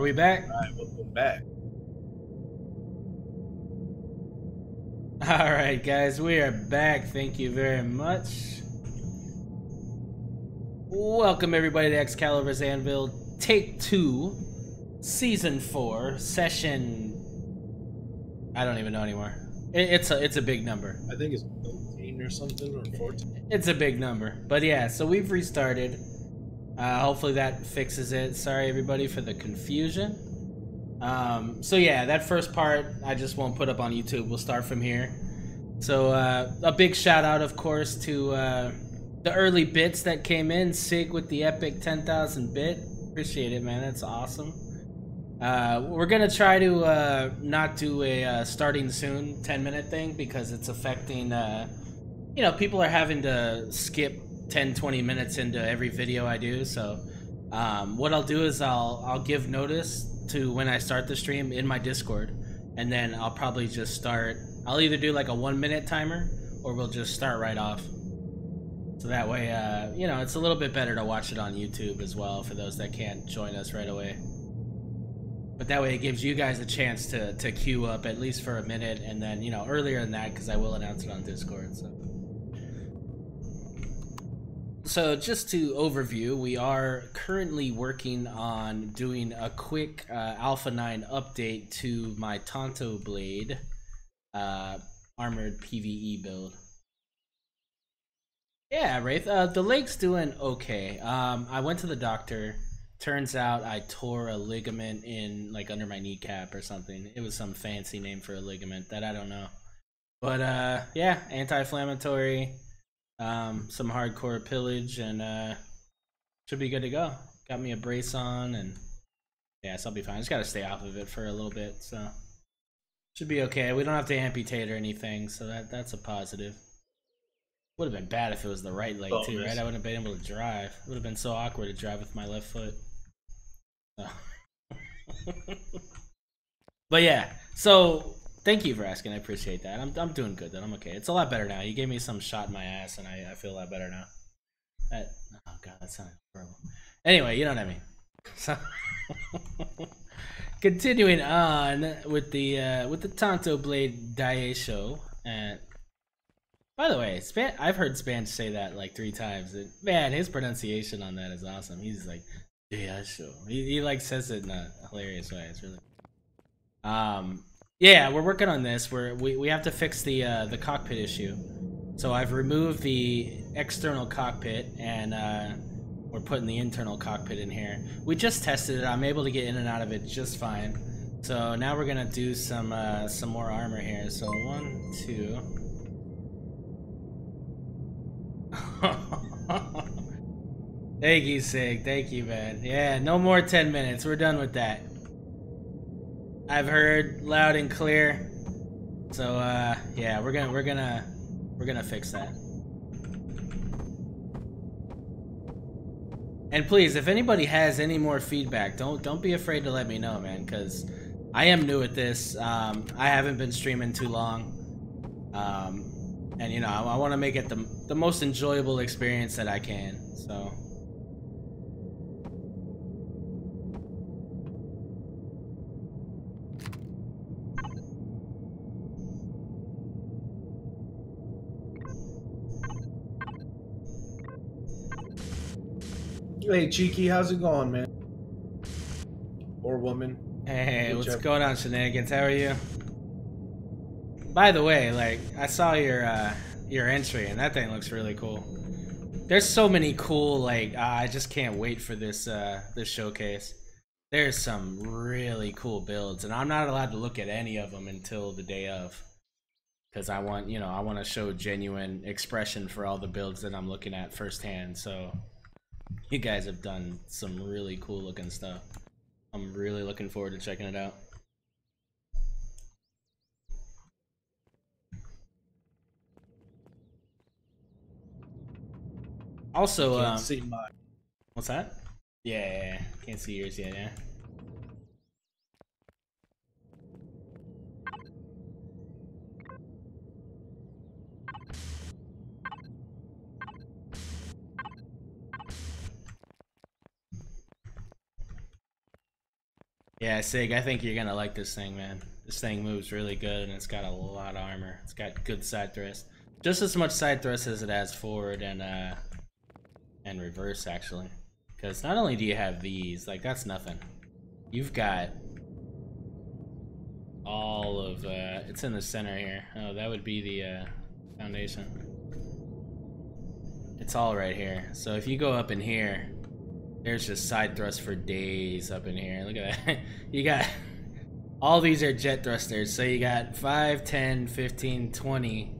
Are we back? Alright, welcome back. All right, guys, we are back. Thank you very much. Welcome everybody to XCaliber's Anvil, Take 2, Season 4, Session... I don't even know anymore. It's a big number. I think it's 13 or something, or 14. It's a big number. But yeah, so we've restarted. Hopefully that fixes it. Sorry everybody for the confusion. So yeah, that first part I just won't put up on YouTube. We'll start from here. So a big shout out, of course, to the early bits that came in. Sig with the epic 10,000 bit. Appreciate it, man. That's awesome. We're gonna try to not do a starting soon 10-minute thing because it's affecting. You know, people are having to skip 10-20 minutes into every video I do. So what I'll do is I'll give notice to when I start the stream in my Discord, and then I'll probably just start. I'll either do like a 1-minute timer or we'll just start right off. So that way, you know, it's a little bit better to watch it on YouTube as well for those that can't join us right away. But that way it gives you guys a chance to queue up at least for a minute, and then, you know, earlier than that, because I will announce it on Discord. So just to overview, we are currently working on doing a quick Alpha 9 update to my Tonto Blade armored PvE build. Yeah, Wraith, the leg's doing okay. I went to the doctor. Turns out I tore a ligament in, like, under my kneecap or something. It was some fancy name for a ligament that I don't know. But yeah, anti-inflammatory. Some hardcore pillage, and should be good to go. Got me a brace on, and yeah, so I'll be fine. I just gotta stay off of it for a little bit, so should be okay. We don't have to amputate or anything, so that's a positive. Would have been bad if it was the right leg too, right? I wouldn't have been able to drive. It would have been so awkward to drive with my left foot. So. But yeah, so thank you for asking. I appreciate that. I'm doing good then. I'm okay. It's a lot better now. You gave me some shot in my ass, and I feel a lot better now. Oh god, that sounded horrible. Anyway, you know what I mean. So continuing on with the Tonto Blade Daisho. And by the way, I've heard Span say that like 3 times. Man, his pronunciation on that is awesome. He's like Daisho. He like says it in a hilarious way. It's really yeah, we're working on this. We have to fix the cockpit issue. So I've removed the external cockpit, and we're putting the internal cockpit in here. We just tested it. I'm able to get in and out of it just fine. So now we're gonna do some more armor here. So 1, 2. Thank you, Sig. Thank you, man. Yeah, no more 10 minutes. We're done with that. I've heard loud and clear. So yeah, we're gonna fix that. And please, if anybody has any more feedback, don't be afraid to let me know, man, because I am new at this. I haven't been streaming too long. And you know, I want to make it the most enjoyable experience that I can. So Hey, Cheeky, how's it going, man? Or woman? hey, what's going on, Shenanigans? How are you? By the way, like, I saw your entry, and that thing looks really cool. There's so many cool, like, I just can't wait for this this showcase. There's some really cool builds, and I'm not allowed to look at any of them until the day of, because I want, you know, I want to show genuine expression for all the builds that I'm looking at firsthand. So you guys have done some really cool looking stuff. I'm really looking forward to checking it out. Also, can't see mine. What's that? Yeah, can't see yours yet, yeah. Yeah, Sig, I think you're gonna like this thing, man. This thing moves really good, and it's got a lot of armor. It's got good side thrust. Just as much side thrust as it has forward and reverse, actually. Because not only do you have these, like, that's nothing. You've got all of, it's in the center here. Oh, that would be the, foundation. It's all right here. So if you go up in here, there's just side thrust for days up in here. Look at that. You got, all these are jet thrusters. So you got 5, 10, 15, 20.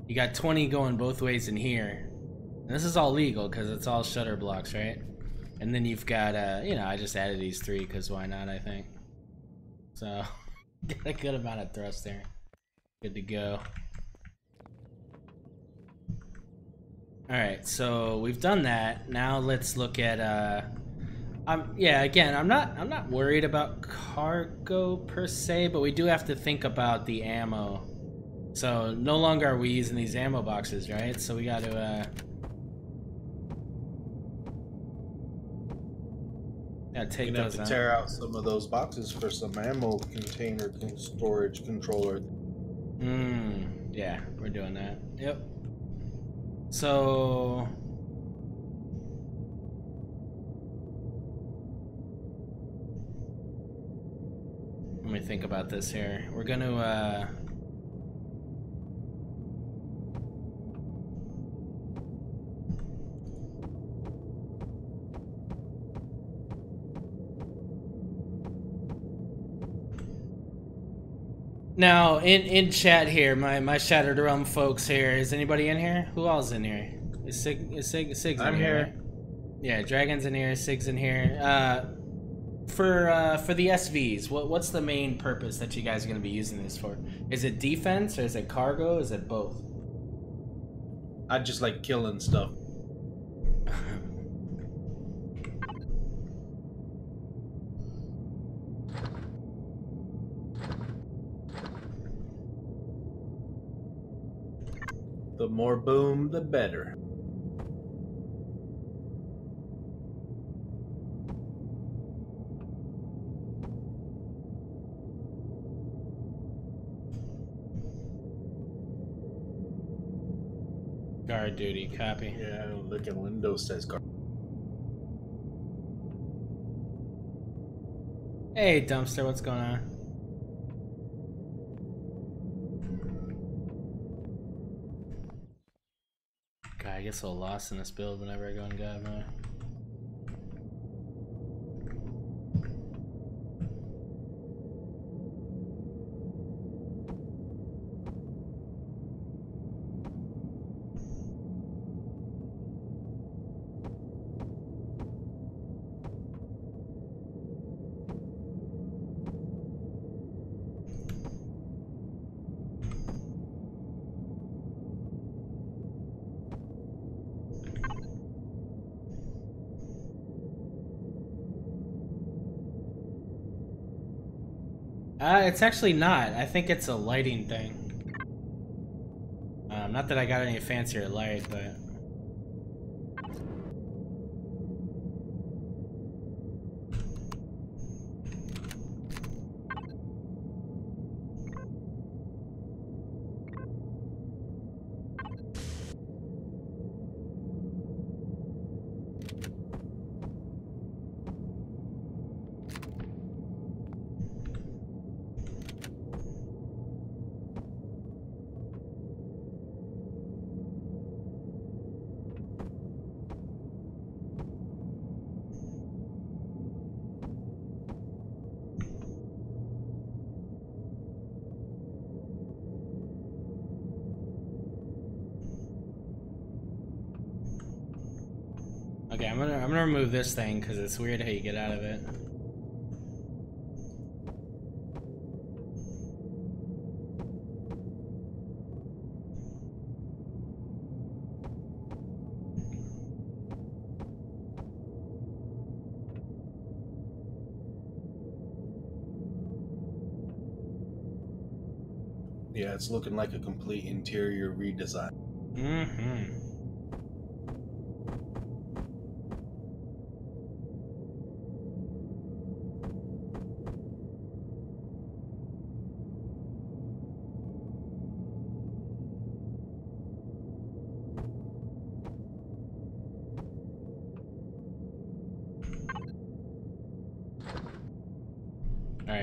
You got 20 going both ways in here. And this is all legal because it's all shutter blocks, right? And then you've got, you know, I just added these 3 because why not, I think. So, got a good amount of thrust there. Good to go. Alright, so we've done that. Now let's look at, yeah, again, I'm not worried about cargo per se, but we do have to think about the ammo. So, no longer are we using these ammo boxes, right? So we gotta, take You're gonna have to tear out some of those boxes for some ammo container storage controller. Yeah, we're doing that. Yep. So let me think about this here. We're gonna now, in chat here, my Shattered Realm folks here, is anybody in here? Who else in here? Is Sig's in I'm here? here. Right? Yeah, Dragon's in here, Sig's in here. For the SVs, what's the main purpose that you guys are gonna be using this for? Is it defense or is it cargo? Is it both? I just like killing stuff. The more boom, the better. Guard duty, copy. Yeah, look at Windows says guard. Hey, Dumpster, what's going on? God, I get so lost in this build whenever I go in God mode. It's actually not. I think it's a lighting thing. Not that I got any fancier light, but... Okay, I'm gonna remove this thing because it's weird how you get out of it. Yeah, it's looking like a complete interior redesign. Mm-hmm.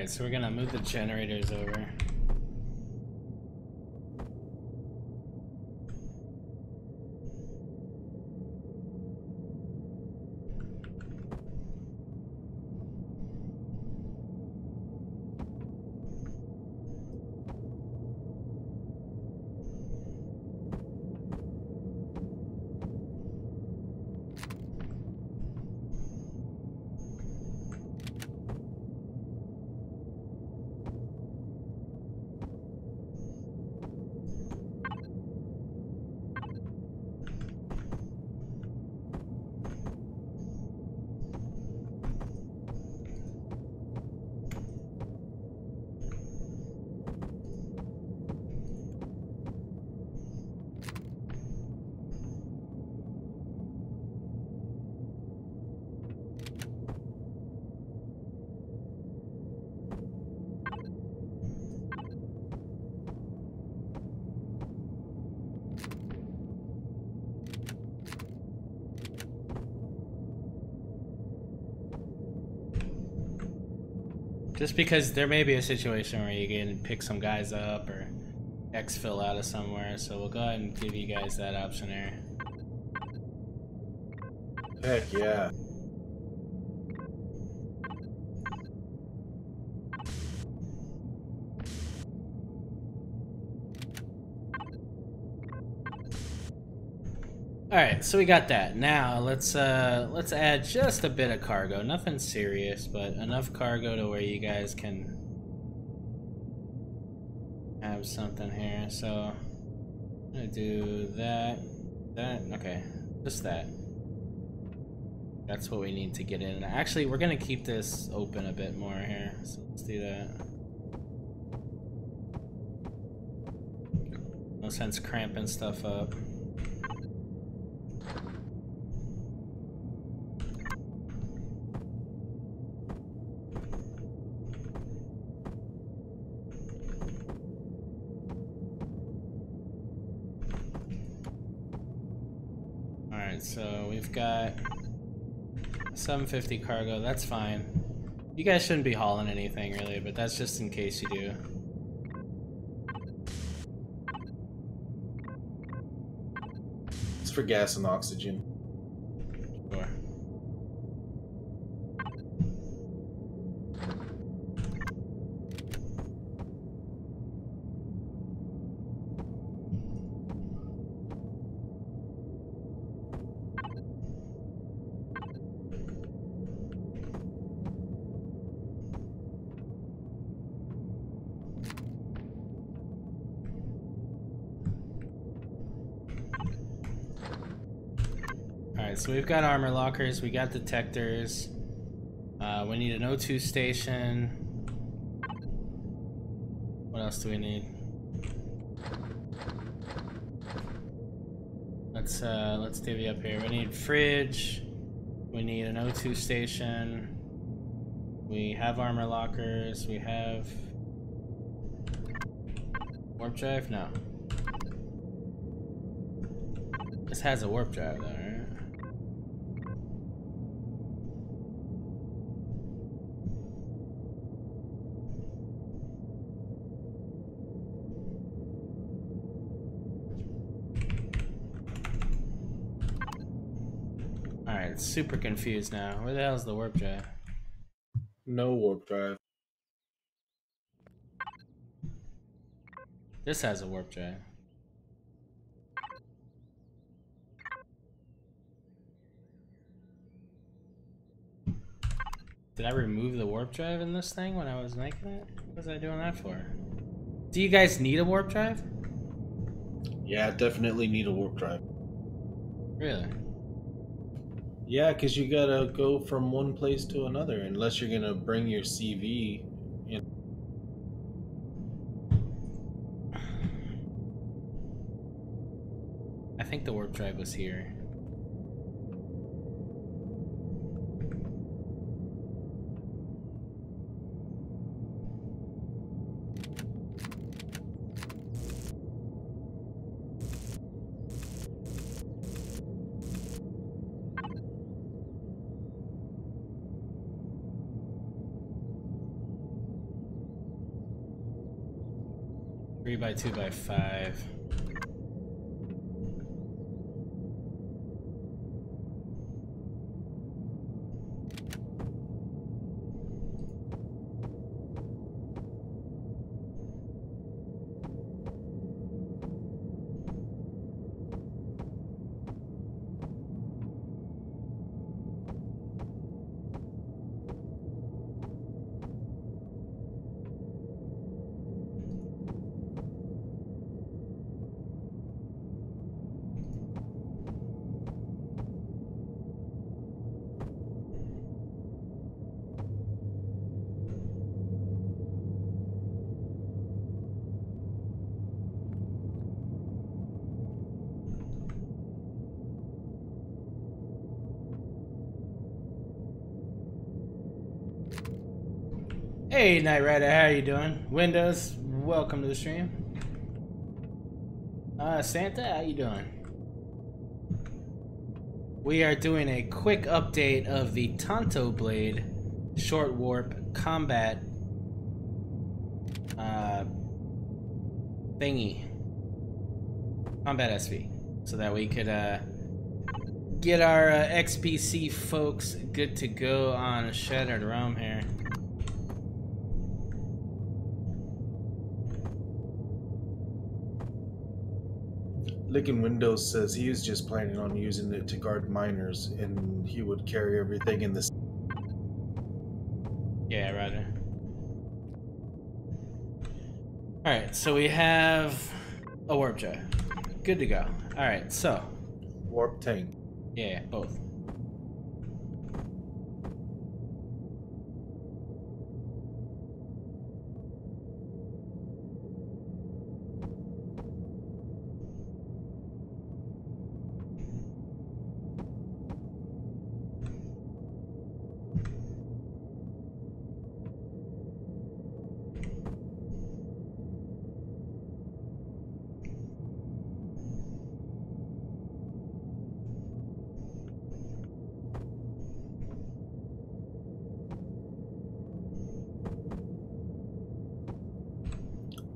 Alright, so we're gonna move the generators over. Just because there may be a situation where you can pick some guys up or exfil out of somewhere, so we'll go ahead and give you guys that option here. Heck yeah. Alright, so we got that. Now let's add just a bit of cargo. Nothing serious, but enough cargo to where you guys can have something here. So I'm gonna do that. Okay. Just that. That's what we need to get in. Actually, we're gonna keep this open a bit more here. So let's do that. No sense cramping stuff up. So we've got 750 cargo, that's fine. You guys shouldn't be hauling anything really, but that's just in case you do. It's for gas and oxygen. Sure. So we've got armor lockers, we got detectors, we need an O2 station. What else do we need? Let's divvy up here. We need fridge, we need an O2 station, we have armor lockers, we have warp drive? No. This has a warp drive though, right? Super confused now. Where the hell is the warp drive? No warp drive. This has a warp drive. Did I remove the warp drive in this thing when I was making it? What was I doing that for? Do you guys need a warp drive? Yeah, definitely need a warp drive. Really? Yeah, because you gotta go from one place to another, unless you're gonna bring your CV in. I think the warp drive was here. 3x2x5. Hey, Knight Rider, how you doing? Windows, welcome to the stream. Santa, how you doing? We are doing a quick update of the Tanto Blade Short Warp Combat thingy. Combat SV. So that we could get our XPC folks good to go on Shattered Realm here. Licking Windows says he was just planning on using it to guard miners, and he would carry everything in this. Yeah, Roger. Alright, so we have a warp jar. Good to go. Alright, so. Warp tank. Yeah, both.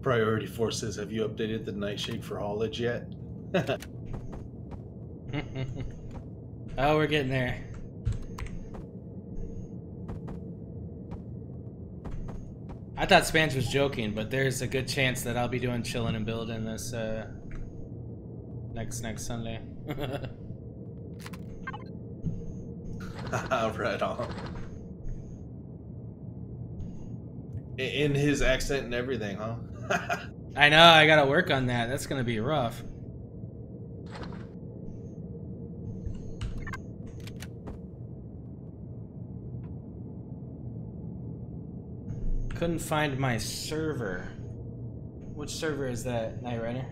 Priority Forces, have you updated the Nightshade for haulage yet? Oh, we're getting there. I thought Spans was joking, but there's a good chance that I'll be doing chilling and building this next Sunday. Right on. In his accent and everything, huh? I know, I gotta work on that. That's gonna be rough. Couldn't find my server. Which server is that, Knight Rider?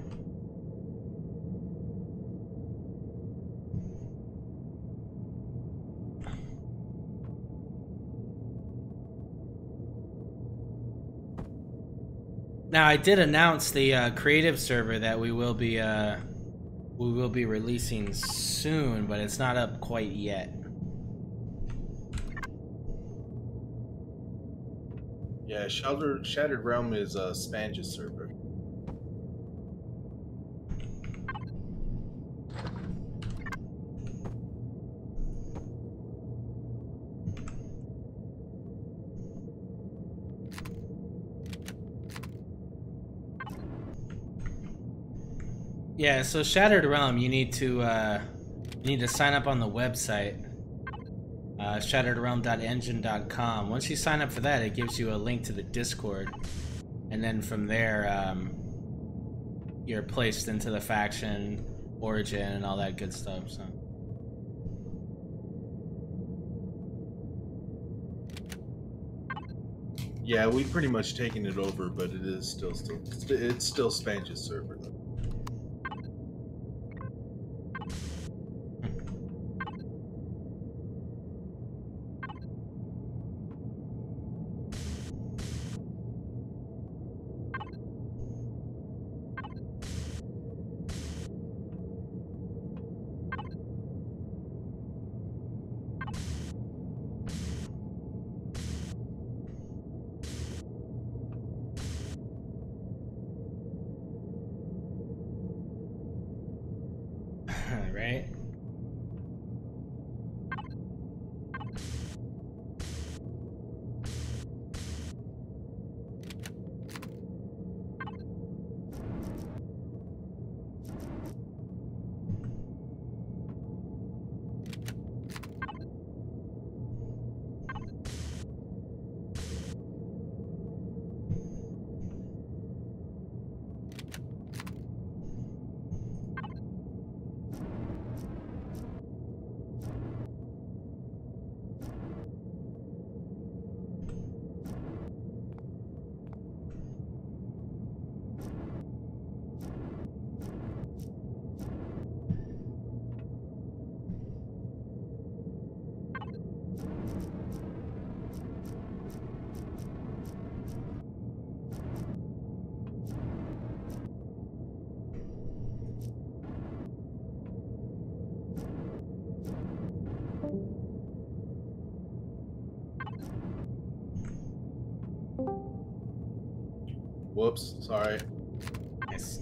Now, I did announce the creative server that we will be releasing soon, but it's not up quite yet. Yeah, Shattered Realm is a Spange's server. Yeah, so Shattered Realm, you need to sign up on the website, shatteredrealm.engine.com. Once you sign up for that, it gives you a link to the Discord, and then from there, you're placed into the faction, origin, and all that good stuff. So. Yeah, we've pretty much taken it over, but it is still Spange's server though. right? Whoops, sorry. Nice.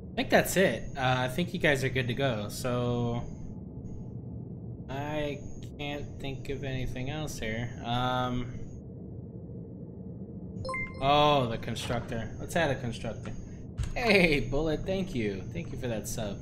I think that's it. I think you guys are good to go. So I can't think of anything else here. Oh, the constructor. Let's add a constructor. Hey, Bullet, thank you. Thank you for that sub.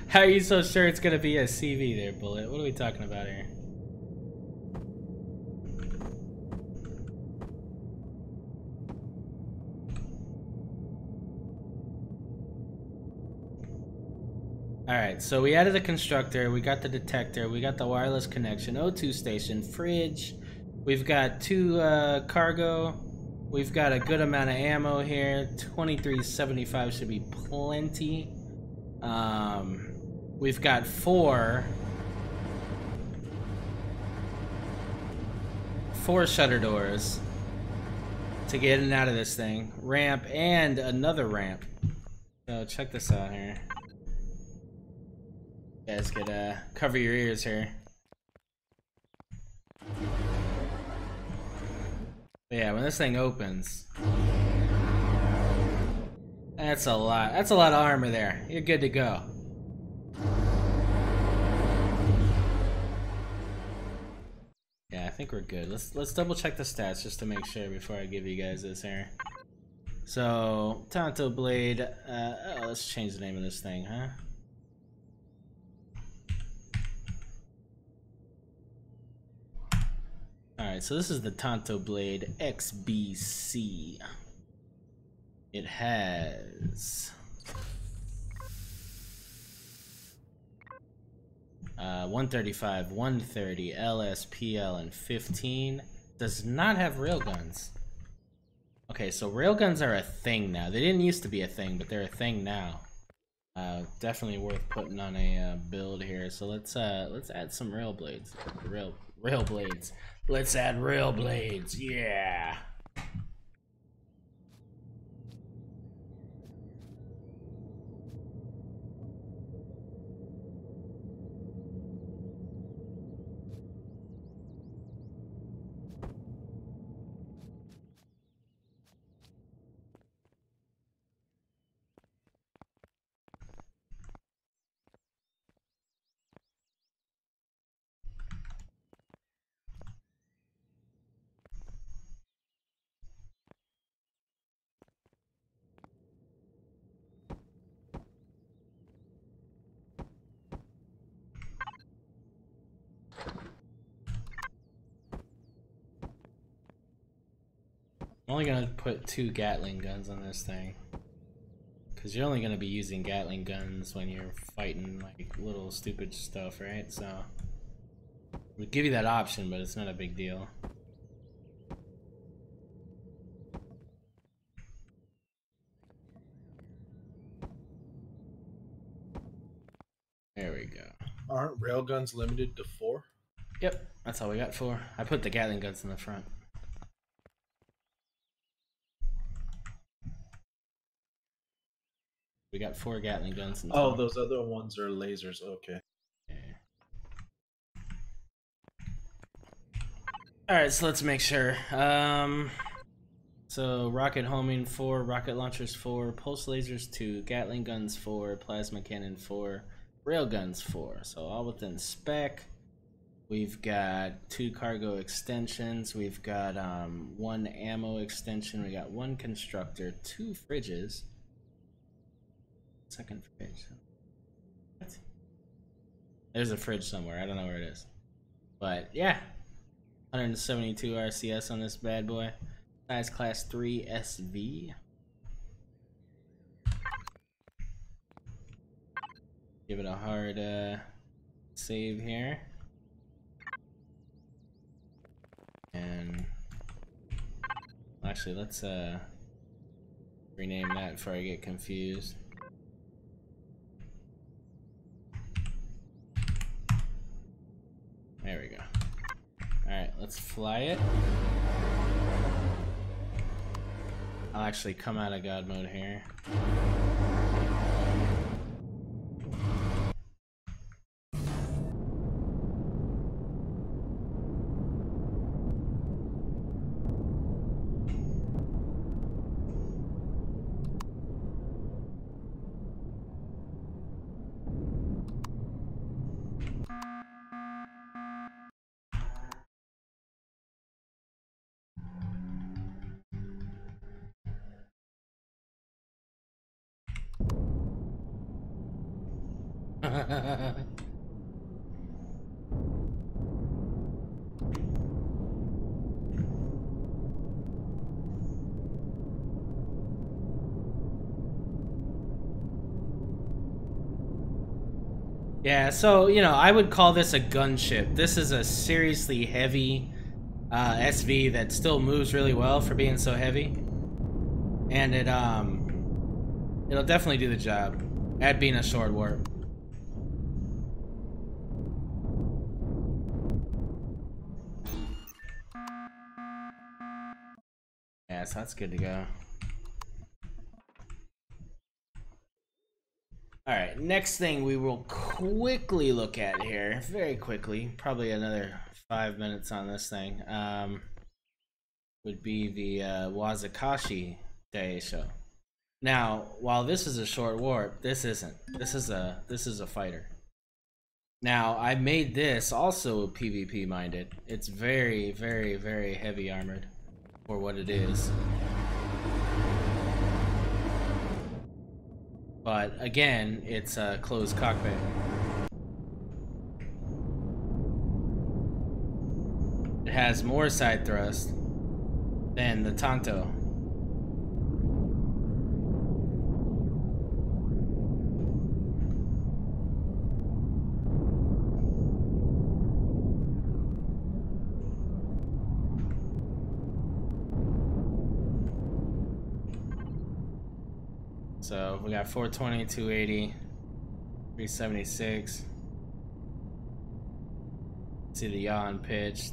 How are you so sure it's gonna be a CV there, Bullet? What are we talking about here? Alright, so we added the constructor, we got the detector, we got the wireless connection, O2 station, fridge, we've got 2 cargo, we've got a good amount of ammo here, 2375 should be plenty. We've got 4 shutter doors to get in and out of this thing, ramp, and another ramp. So check this out here. You guys could cover your ears here. But yeah, when this thing opens, that's a lot. That's a lot of armor there. You're good to go. Yeah, I think we're good. Let's double check the stats just to make sure before I give you guys this here. So Tonto Blade. Oh, let's change the name of this thing, huh? Alright, so this is the Tonto Blade XBC. It has 135, 130, LSPL, and 15. Does not have railguns. Okay, so railguns are a thing now. They didn't used to be a thing, but they're a thing now. Definitely worth putting on a build here. So let's add some rail blades. Rail blades. Let's add rail blades. Yeah. I'm only gonna put 2 Gatling guns on this thing. Because you're only gonna be using Gatling guns when you're fighting like little stupid stuff, right? So we give you that option, but it's not a big deal. There we go. Aren't railguns limited to 4? Yep, that's all we got 4. I put the Gatling guns in the front. We got 4 Gatling guns in the front. Those other ones are lasers. Okay. Alright, so let's make sure. So rocket homing 4, rocket launchers 4, pulse lasers 2, Gatling guns 4, plasma cannon 4, railguns 4. So all within spec. We've got 2 cargo extensions. We've got 1 ammo extension. We got 1 constructor, 2 fridges. Second fridge. What? There's a fridge somewhere. I don't know where it is. But yeah. 172 RCS on this bad boy. Size class 3 SV. Give it a hard save here. And actually, let's rename that before I get confused. There we go. Alright, let's fly it. I'll actually come out of God mode here. Yeah, so, you know, I would call this a gunship. This is a seriously heavy SV that still moves really well for being so heavy. And it'll definitely do the job at being a short warp. Yeah, so that's good to go. Alright, next thing we will quickly look at here, very quickly, probably another 5 minutes on this thing, would be the Wazakashi Daisho. Now, while this is a short warp, this isn't. This is a fighter. Now, I made this also PvP minded. It's very, very, very heavy armored for what it is. But again, it's a closed cockpit. It has more side thrust than the Tanto. So we got 420, 280, 376. See the yaw and pitch.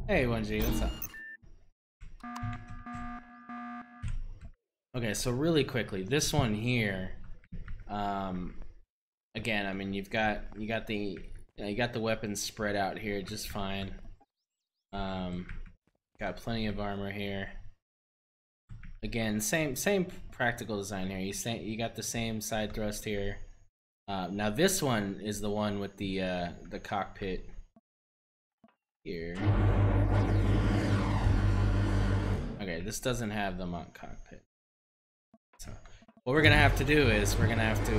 Hey 1G, what's up? Okay, so really quickly, this one here, again, I mean, you got the weapons spread out here just fine. Got plenty of armor here. Again, same practical design here. You got the same side thrust here. Now this one is the one with the cockpit here. Okay, this doesn't have the mock cockpit. So what we're gonna have to do is we're gonna have to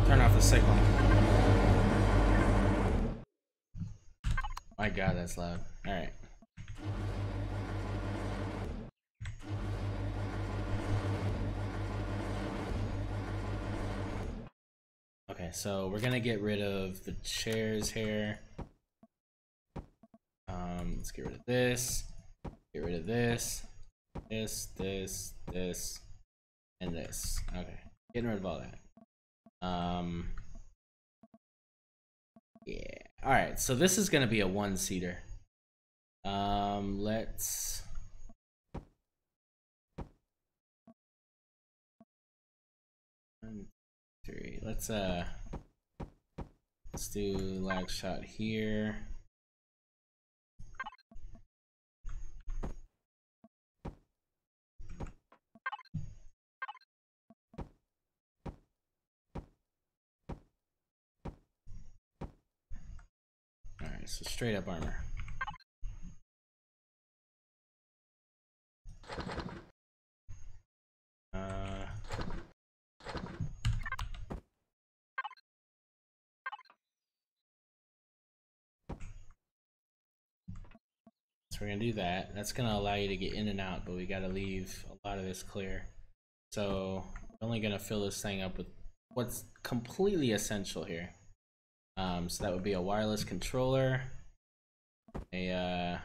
turn off the signal. My God, that's loud. All right. Okay, so we're gonna get rid of the chairs here. Let's get rid of this. Get rid of this. This, and this. Okay, getting rid of all that. Yeah. All right, so this is gonna be a one-seater. Let's. One, three. Let's do lag shot here. Alright, so straight up armor. So we're gonna do that. That's gonna allow you to get in and out, but we gotta leave a lot of this clear. So we're only gonna fill this thing up with what's completely essential here. So that would be a wireless controller, a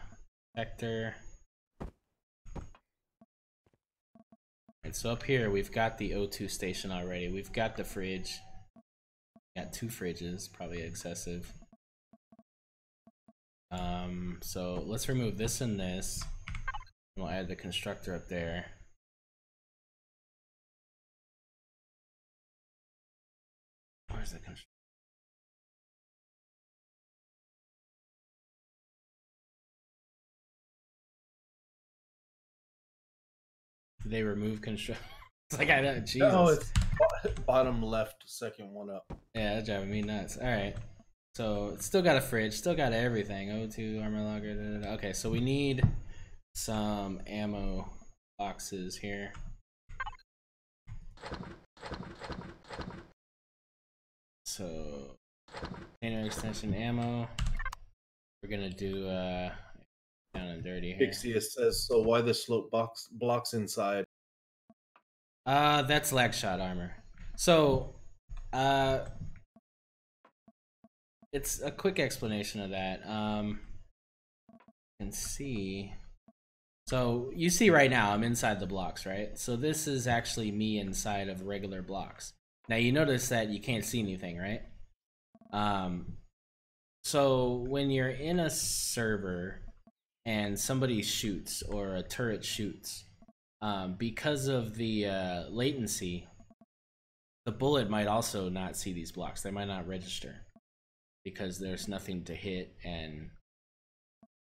vector. And so up here we've got the O2 station already. We've got the fridge. Got 2 fridges, probably excessive. So let's remove this and this. We'll add the constructor up there. Where's the constructor? Did they remove constructor? It's like, I know, Jesus. No, it's bottom left, second one up. Yeah, that's driving me nuts. Alright. So it's still got a fridge, still got everything. O2, armor logger. Da, da, da. Okay, so we need some ammo boxes here. So container extension ammo. We're gonna do down and dirty here. Pixius says, so why the slope blocks inside? That's lag shot armor. So it's a quick explanation of that. You can see. So you see right now I'm inside the blocks, right? So this is actually me inside of regular blocks. Now you notice that you can't see anything, right? So when you're in a server and somebody shoots or a turret shoots, because of the latency, the bullet might also not see these blocks. They might not register because there's nothing to hit, and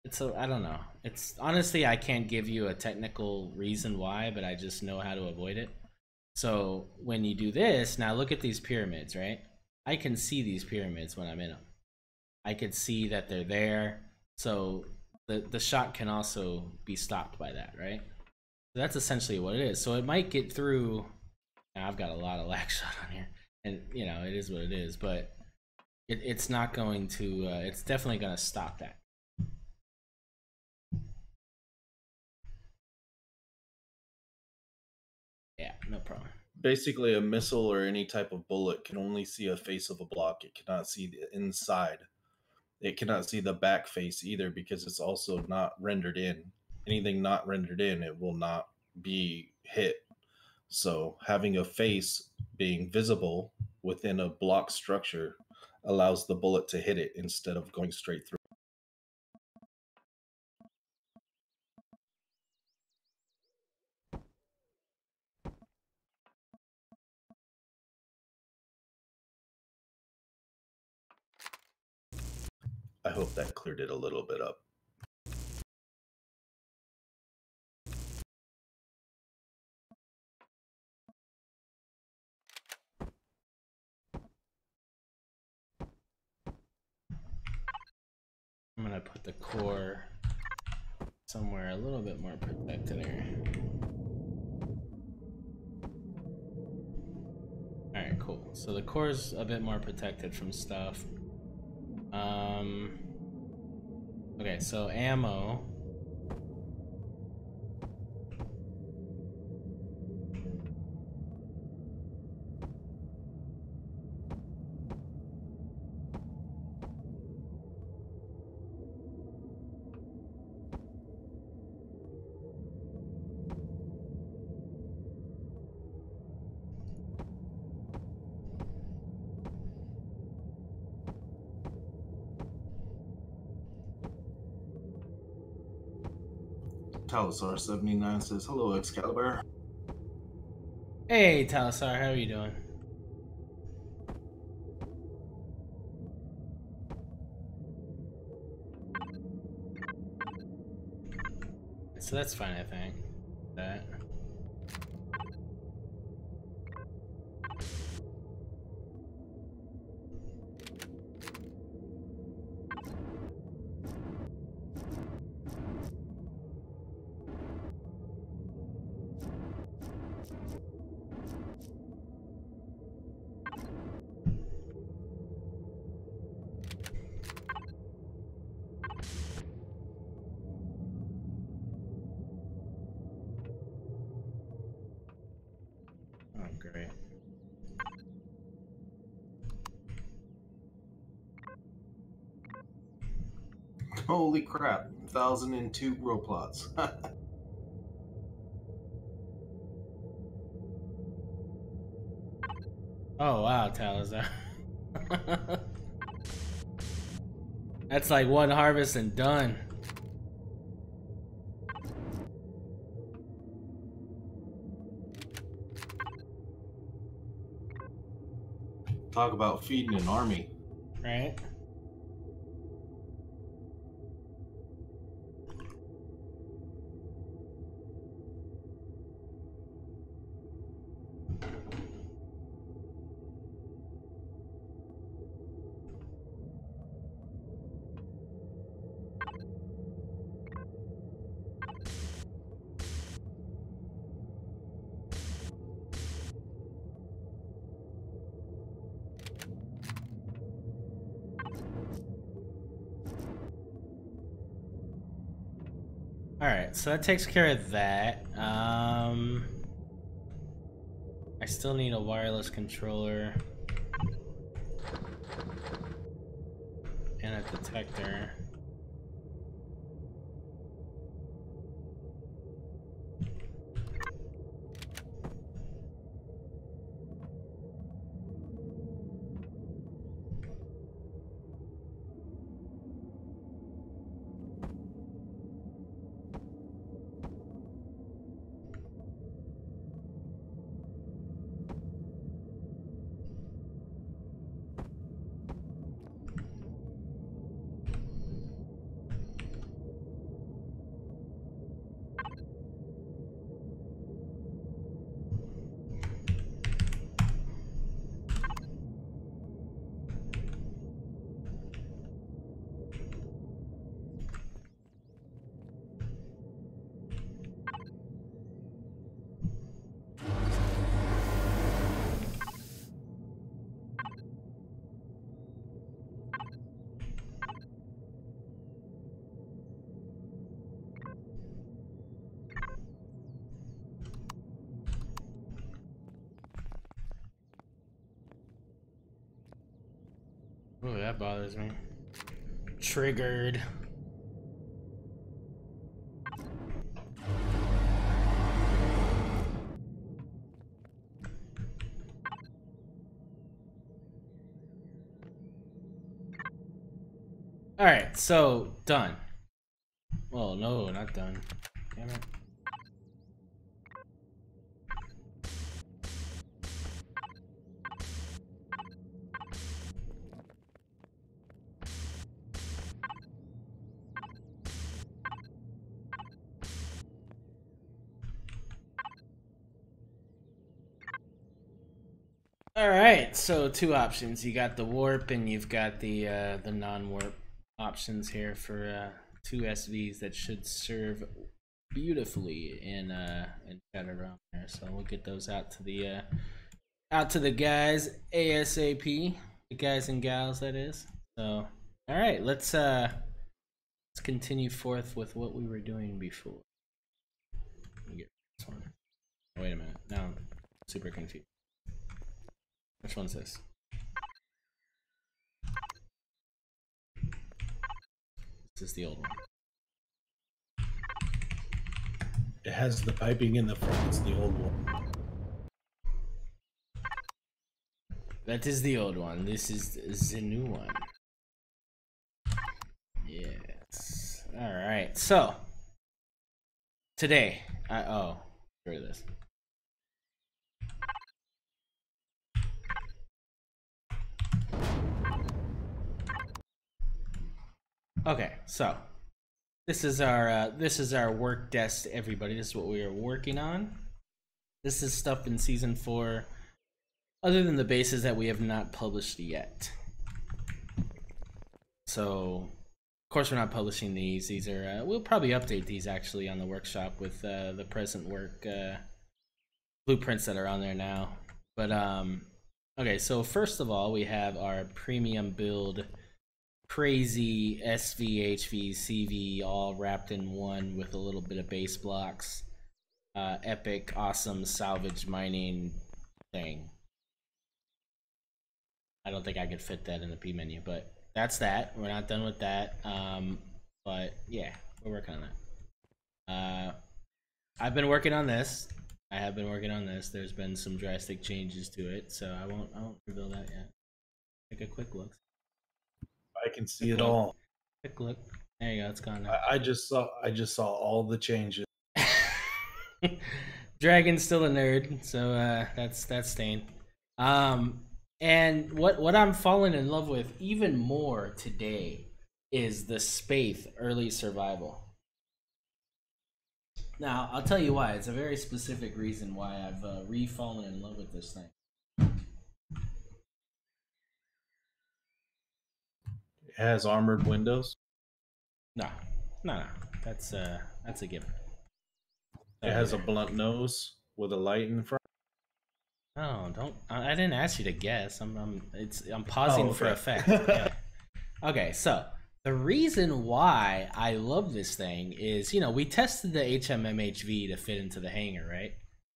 it's I don't know. It's honestly, I can't give you a technical reason why, but I just know how to avoid it. So when you do this, now look at these pyramids, right? I can see these pyramids when I'm in them. I could see that they're there. So the shot can also be stopped by that, right? So that's essentially what it is. So it might get through. Now I've got a lot of lag shot on here, and you know, it is what it is, but it's not going to, it's definitely going to stop that. Yeah, no problem. Basically, a missile or any type of bullet can only see a face of a block. It cannot see the inside. It cannot see the back face either because it's also not rendered in. Anything not rendered in, it will not be hit. So having a face being visible within a block structure allows the bullet to hit it instead of going straight through. I hope that cleared it a little bit up. I'm gonna put the core somewhere a little bit more protected here. cool. So the core's a bit more protected from stuff. Okay, so ammo. Talasar79 says, hello, XCaliber. Hey, Talasar, how are you doing? So that's fine, I think. That. Oh, great. Holy crap, 1,002 grow plots. Oh, wow, Talasar. That's like one harvest and done. Talk about feeding an army. Right? Alright, so that takes care of that. I still need a wireless controller and a detector. Oh, that bothers me. Triggered. Alright, so done. Well, no, not done. Damn it. All right, so two options. You got the warp, and you've got the non-warp options here for two SVs that should serve beautifully in chat around there. So we'll get those out to the out to the guys ASAP, the guys and gals that is. So, all right, let's continue forth with what we were doing before. Let me get this one. Oh, wait a minute. Now I'm super confused. Which one's this? This is the old one. It has the piping in the front. It's the old one. That is the old one. This is the new one. Yes. All right. So today, get rid of this. Okay, so this is our work desk, everybody. This is what we are working on. This is stuff in season 4, other than the bases that we have not published yet. So, of course, we're not publishing these. These are we'll probably update these actually on the workshop with the present work blueprints that are on there now. But okay, so first of all, we have our premium build. Crazy SV, HV, CV all wrapped in one with a little bit of base blocks. Epic, awesome salvage mining thing. I don't think I could fit that in the P menu, but that's that. We're not done with that. But yeah, we're working on that. I've been working on this. I have been working on this. There's been some drastic changes to it, so I won't reveal that yet. Take a quick look. I can see it all. Quick look. There you go. It's gone now. I just saw all the changes. Dragon's still a nerd, so that's staying. And what I'm falling in love with even more today is the Spaith early survival. Now I'll tell you why. It's a very specific reason why I've re-fallen in love with this thing. It has armored windows. No. That's a given. It has a blunt nose with a light in front. Oh, don't! I didn't ask you to guess. I'm pausing for effect. Yeah. Okay, so the reason why I love this thing is, we tested the HMMHV to fit into the hangar, right?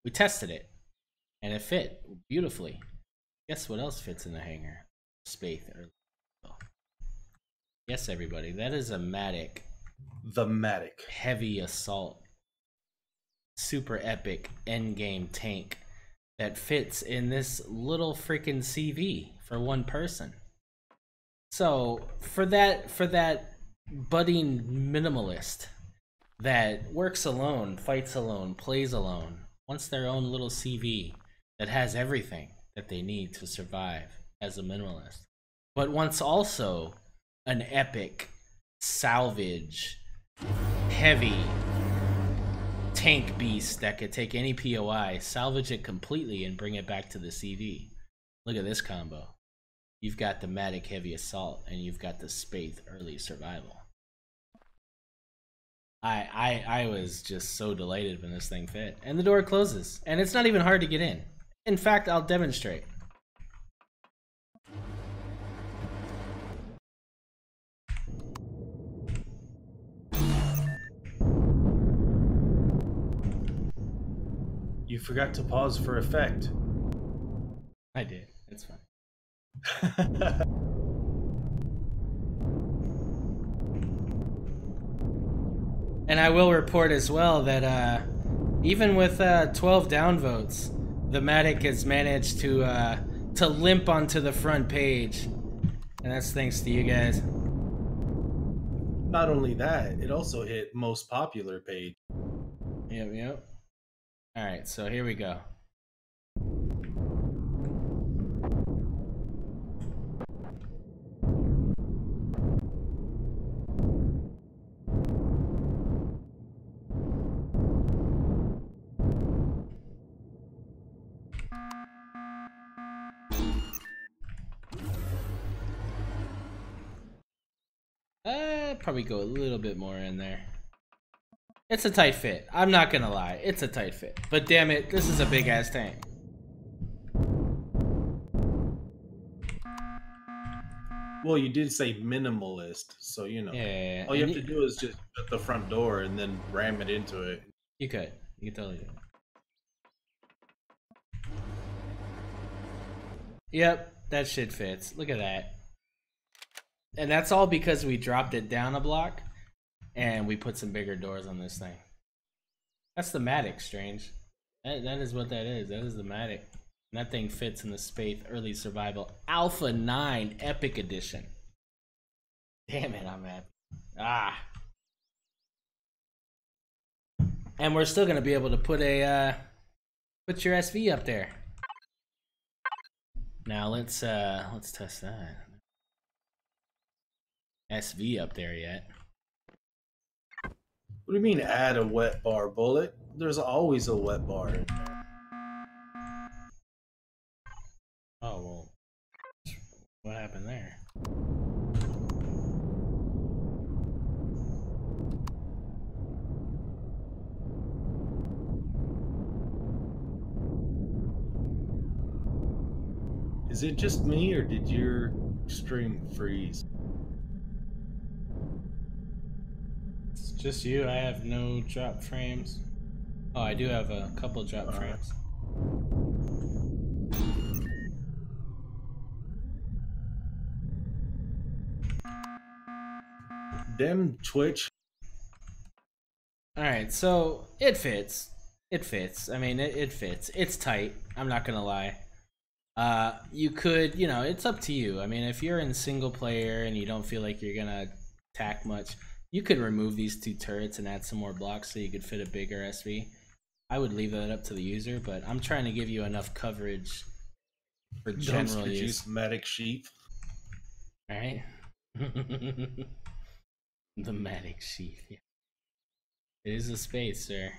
We tested it, and it fit beautifully. Guess what else fits in the hangar? Spaith. Yes, everybody, that is a Matic. The Matic. Heavy assault. Super epic endgame tank that fits in this little freaking CV for one person. So for that budding minimalist that works alone, fights alone, plays alone, wants their own little CV that has everything that they need to survive as a minimalist, but wants also an epic salvage heavy tank beast that could take any POI, salvage it completely, and bring it back to the CV. Look at this combo. You've got the Matic heavy assault, and you've got the Spaith early survival. I was just so delighted when this thing fit. And the door closes, and it's not even hard to get in. In fact, I'll demonstrate. You forgot to pause for effect. I did. It's fine. And I will report as well that even with 12 downvotes, the Matic has managed to limp onto the front page, and that's thanks to you guys. Not only that, it also hit most popular page. Yep. All right, so here we go. Probably go a little bit more in there. It's a tight fit. I'm not gonna lie. It's a tight fit. But damn it, this is a big ass tank. Well, you did say minimalist, so Yeah, all you and have to do is just shut the front door and then ram it into it. you could totally do it. Yep, that shit fits. Look at that. And that's all because we dropped it down a block and we put some bigger doors on this thing. That's the Matic, Strange. That is what that is. That is the Matic. And that thing fits in the Space Early Survival Alpha 9 Epic Edition. Damn it, I'm happy. Ah. And we're still gonna be able to put put your SV up there. Now let's test that. SV up there yet? What do you mean add a wet bar, Bullet? There's always a wet bar in there. Oh well. What happened there? Is it just me, or did your stream freeze? It's just you. I have no drop frames. Oh, I do have a couple drop frames. Damn Twitch. Alright, so it fits. It fits. I mean, it fits. It's tight. I'm not gonna lie. You could, it's up to you. I mean, if you're in single player and you don't feel like you're gonna attack much, you could remove these two turrets and add some more blocks so you could fit a bigger SV. I would leave that up to the user, but I'm trying to give you enough coverage for general use. Matic sheath. Alright. The Matic sheath. Yeah. It is a space, sir.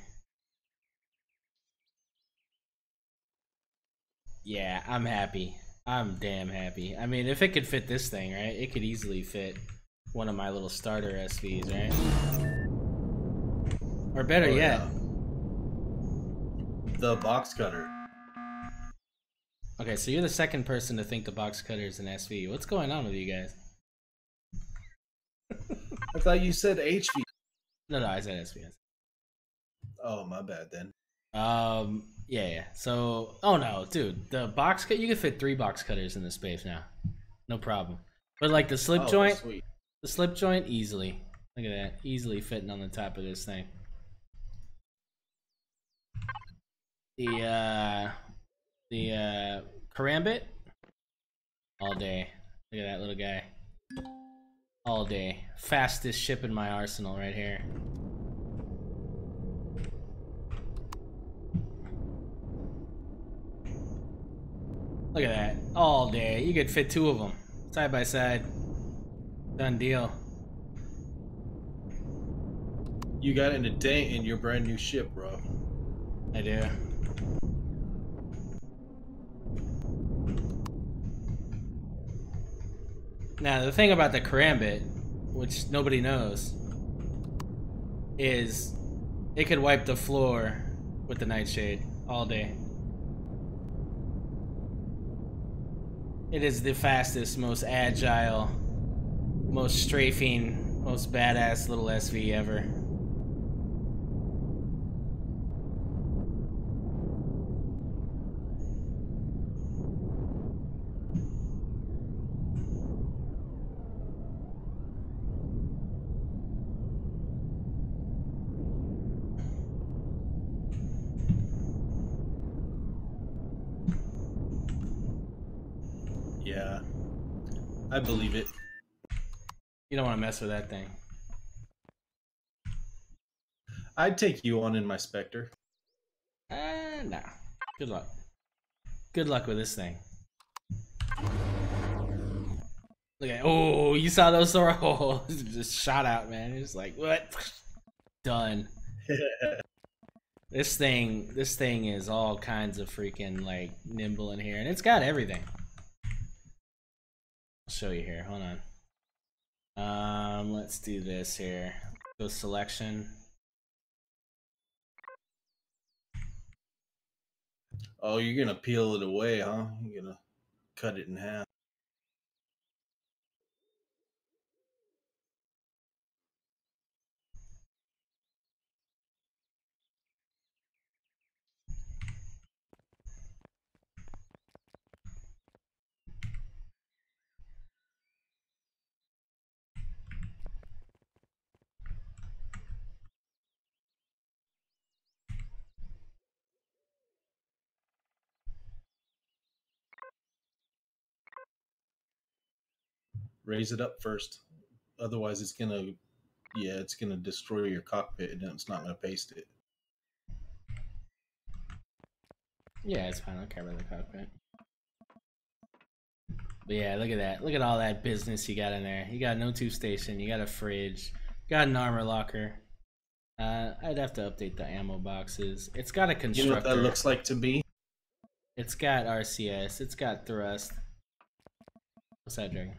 Yeah, I'm happy. I'm damn happy. I mean, if it could fit this thing, right? It could easily fit one of my little starter SVs, right? Or better yet, yeah. The box cutter. Okay, so you're the second person to think the box cutter is an SV. What's going on with you guys? I thought you said HV. No, I said SV. Oh, my bad then. Yeah. So, oh no, dude, the box cut, you can fit 3 box cutters in this space now, no problem. But like the slip joint, sweet. the slip joint, easily. Look at that, easily fitting on the top of this thing. The Karambit, all day. Look at that little guy, all day. Fastest ship in my arsenal right here. Look at that. All day. You could fit 2 of them. Side by side. Done deal. You got in a dent in your brand new ship, bro. I do. Now, the thing about the Karambit, which nobody knows, is it could wipe the floor with the Nightshade all day. It is the fastest, most agile, most strafing, most badass little SV ever. Yeah, I believe it. You don't want to mess with that thing. I'd take you on in my Spectre. Nah. Good luck. Good luck with this thing. Look at, oh, you saw those Sora? Oh, just shot out, man. It's like, what? Done. This thing is all kinds of freaking like nimble in here, and it's got everything. I'll show you here. Hold on. Let's do this here. Go selection. Oh, you're gonna peel it away, huh? You're gonna cut it in half. Raise it up first. Otherwise, it's gonna destroy your cockpit, and it's not gonna paste it. Yeah, it's fine. I don't care about the cockpit. But yeah, look at that. Look at all that business you got in there. You got an O2 station. You got a fridge. You got an armor locker. I'd have to update the ammo boxes. It's got a constructor. You know what that looks like to me? It's got RCS. It's got thrust. What's that, Dragon?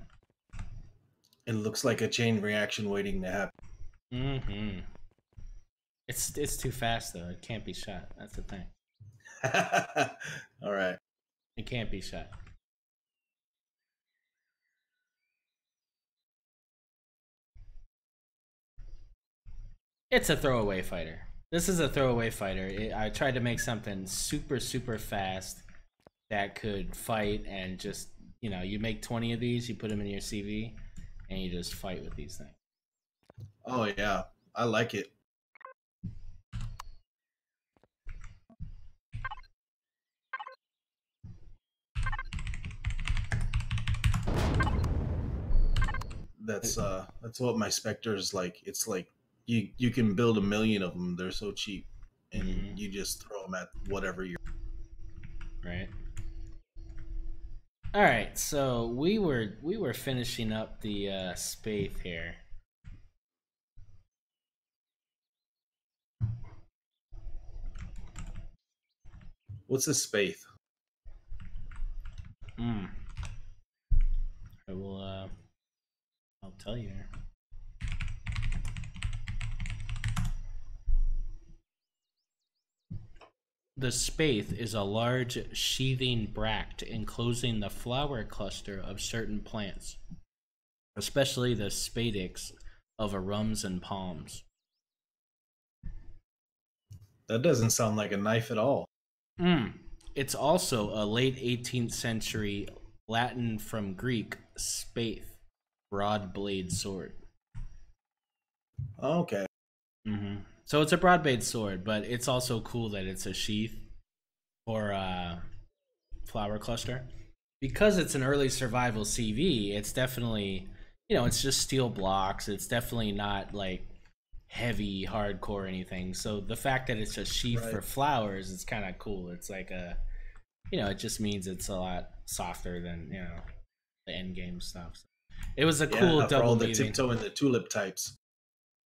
It looks like a chain reaction waiting to happen. Mm-hmm. It's too fast though. It can't be shot. That's the thing. All right. It can't be shot. It's a throwaway fighter. This is a throwaway fighter. I tried to make something super, super fast that could fight and just, you know, you make 20 of these, you put them in your CV, and you just fight with these things. Oh, yeah. I like it. That's what my Spectre is like. It's like you can build 1,000,000 of them. They're so cheap, and you just throw them at whatever you're. Right. All right. So we were finishing up the Spaith here. What's a Spaith? I will. I'll tell you. The Spaith is a large sheathing bract enclosing the flower cluster of certain plants, especially the spadix of arums and palms. That doesn't sound like a knife at all. It's also a late 18th century Latin from Greek spaith, broad blade sword. Okay. So it's a broad blade sword, but it's also cool that it's a sheath or flower cluster. Because it's an early survival CV, it's definitely, you know, it's just steel blocks. It's definitely not like heavy, hardcore or anything. So the fact that it's a sheath for flowers is kind of cool. It's like a, you know, it just means it's a lot softer than, you know, the end game stuff. So it was a cool double for all the meeting. tiptoe and the tulip types.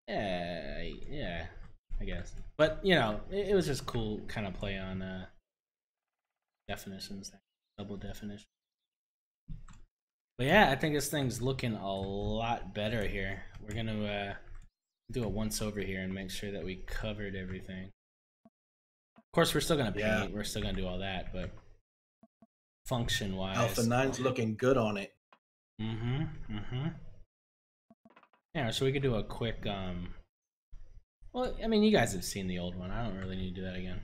Yeah, I guess. But you know, it was just cool, kind of play on definitions, double definition. But yeah, I think this thing's looking a lot better here. We're gonna do a once over here and make sure that we covered everything. Of course, we're still gonna paint. We're still gonna do all that, but function wise, Alpha 9's looking good on it. Yeah, so we could do a quick well, I mean, you guys have seen the old one. I don't really need to do that again.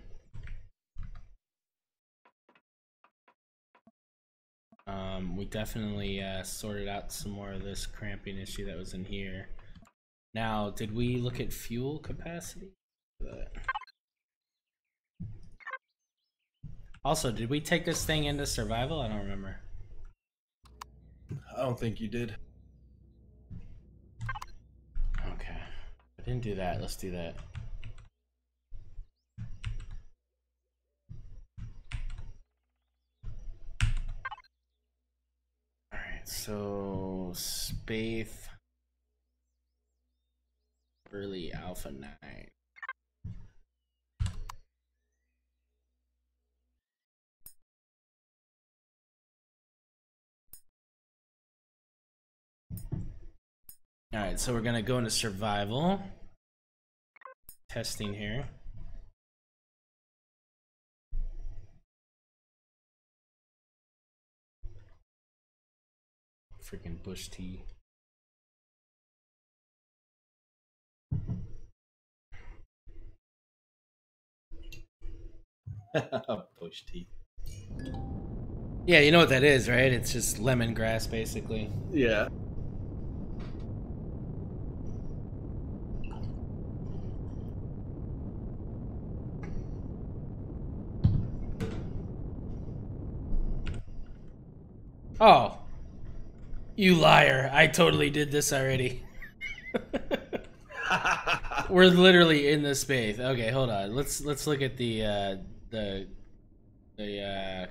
We definitely sorted out some more of this cramping issue that was in here. Now, did we look at fuel capacity? Also, did we take this thing into survival? I don't remember. I don't think you did. Okay. I didn't do that. Let's do that. Alright, so Spaith early Alpha 9. Alright, so we're gonna go into survival. Testing here. Freaking bush tea. Bush tea. Yeah, you know what that is, right? It's just lemongrass, basically. Yeah. Oh, You liar. I totally did this already. We're literally in the space. Okay, hold on. Let's look at the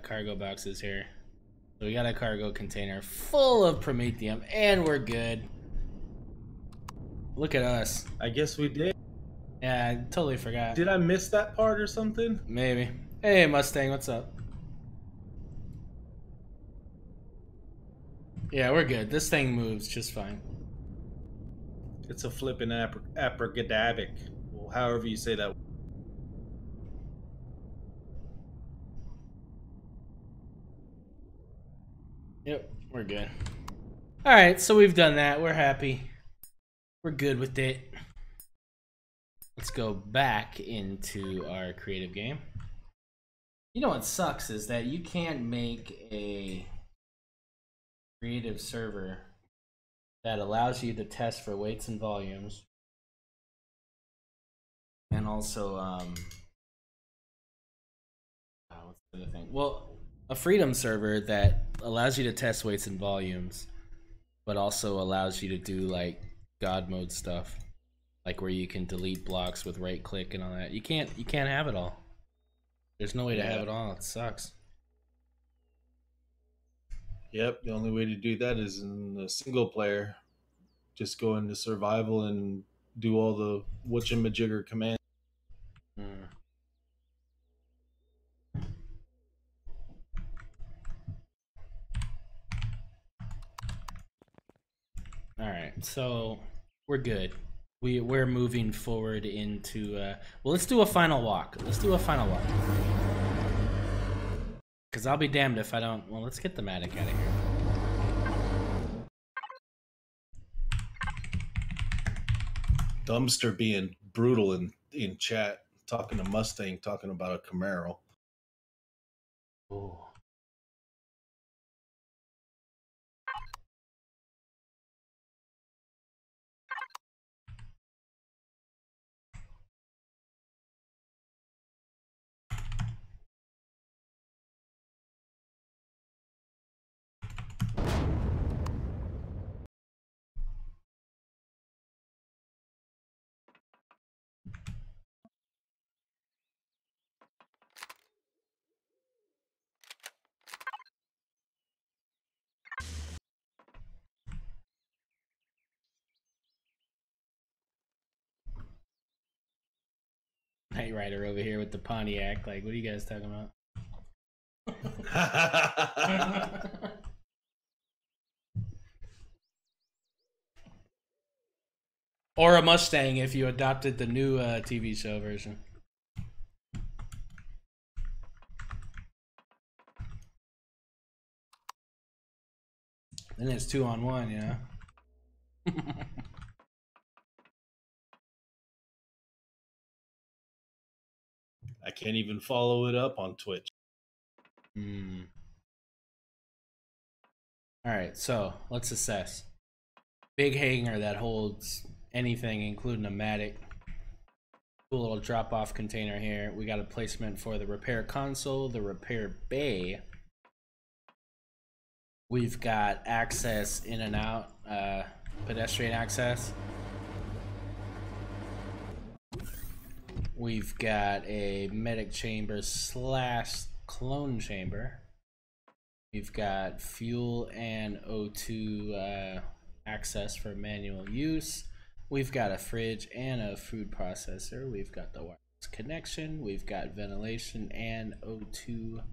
cargo boxes here. So we got a cargo container full of promethium, and we're good. Look at us. I guess we did. Yeah, I totally forgot. Did I miss that part or something? Maybe. Hey, Mustang, what's up? Yeah, we're good. This thing moves just fine. It's a flippin' abracadabra. Well, however you say that. Yep, we're good. All right, so we've done that. We're happy. We're good with it. Let's go back into our creative game. You know what sucks is that you can't make a creative server that allows you to test for weights and volumes, and also what's the other thing? Well, a freedom server that allows you to test weights and volumes, but also allows you to do like God mode stuff, like where you can delete blocks with right click and all that. You can't have it all. There's no way to have it all. It sucks. Yep, the only way to do that is in the single player. Just go into survival and do all the whatchamajigger commands. All right, so we're good. We're moving forward into well, let's do a final walk. Let's do a final walk. Cause I'll be damned if I don't. Well, let's get the Matic out of here. Dumpster being brutal in chat, talking to Mustang, talking about a Camaro. Ooh. Knight Rider over here with the Pontiac. Like, what are you guys talking about? Or a Mustang if you adopted the new TV show version. Then it's 2-on-1, yeah. I can't even follow it up on Twitch. All right, so let's assess. Big hanger that holds anything, including a Matic. Cool little drop-off container here. We got a placement for the repair console, the repair bay. We've got access in and out, pedestrian access. We've got a medic chamber / clone chamber. We've got fuel and O2 access for manual use. We've got a fridge and a food processor. We've got the wireless connection. We've got ventilation and O2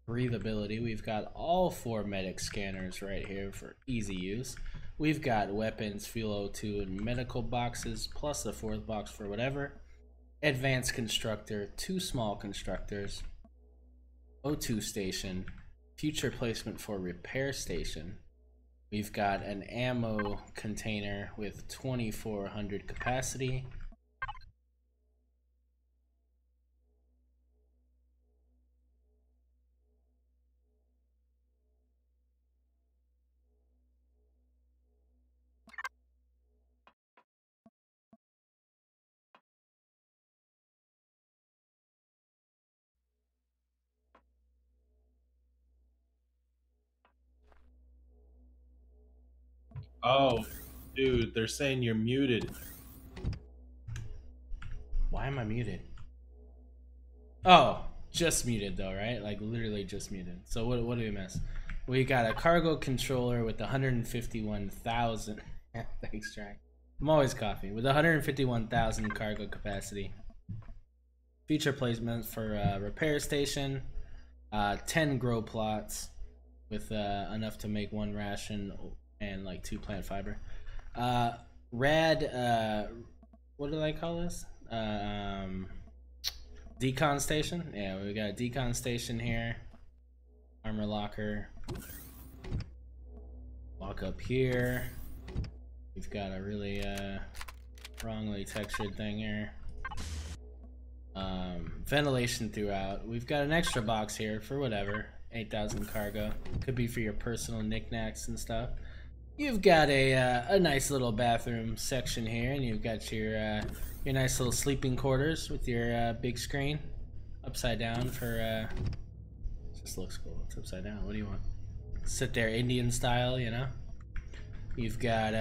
breathability. We've got all 4 medic scanners right here for easy use. We've got weapons, fuel, O2, and medical boxes, plus the 4th box for whatever. Advanced constructor, 2 small constructors, O2 station, future placement for repair station. We've got an ammo container with 2400 capacity. Oh, dude, they're saying you're muted. Why am I muted? Oh, just muted though, right? Like literally just muted. So what do we miss? We got a cargo controller with 151,000. Thanks, Jack. I'm always coughing. With 151,000 cargo capacity. Feature placement for repair station. 10 grow plots with enough to make 1 ration and like 2 plant fiber. Rad. What do I call this? Decon station. Yeah, we got a decon station here. Armor locker. Walk up here. We've got a really wrongly textured thing here. Ventilation throughout. We've got an extra box here for whatever. 8,000 cargo. Could be for your personal knickknacks and stuff. You've got a nice little bathroom section here, and you've got your nice little sleeping quarters with your big screen upside down for. Just looks cool. It's upside down. What do you want? Sit there Indian style, you know. You've got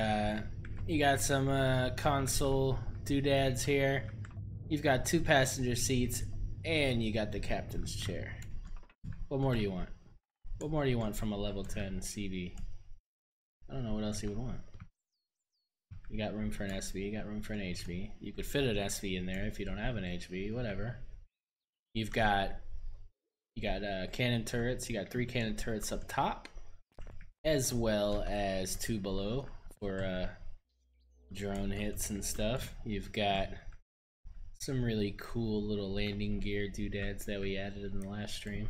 you got some console doodads here. You've got 2 passenger seats, and you got the captain's chair. What more do you want? What more do you want from a level 10 CV? I don't know what else you would want. You got room for an SV, you got room for an HV. You could fit an SV in there if you don't have an HV, whatever. You got cannon turrets. You got 3 cannon turrets up top, as well as 2 below for drone hits and stuff. You've got some really cool little landing gear doodads that we added in the last stream.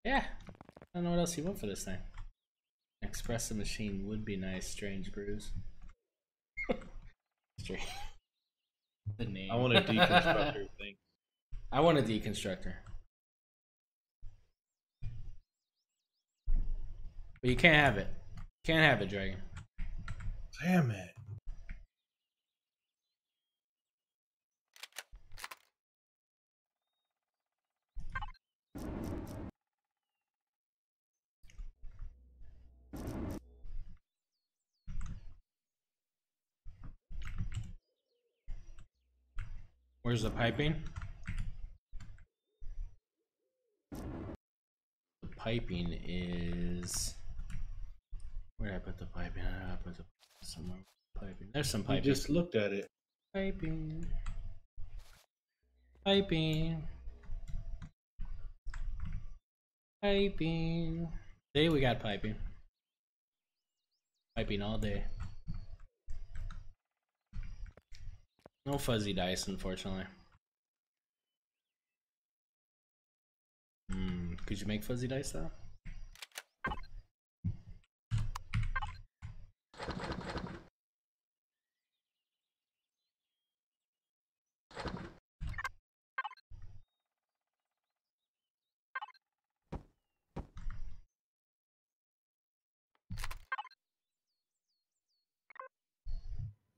Yeah, I don't know what else you want for this thing. Espresso machine would be nice. Strange grooves. Strange. The name. I want a deconstructor thing. I want a deconstructor. But you can't have it. Can't have it, Dragon. Damn it. Where's the piping? The piping is... Where did I put the piping? I put the somewhere. Piping. There's some piping. You just looked at it. Piping. Piping. Piping. Today we got piping. Piping all day. No fuzzy dice, unfortunately. Could you make fuzzy dice though?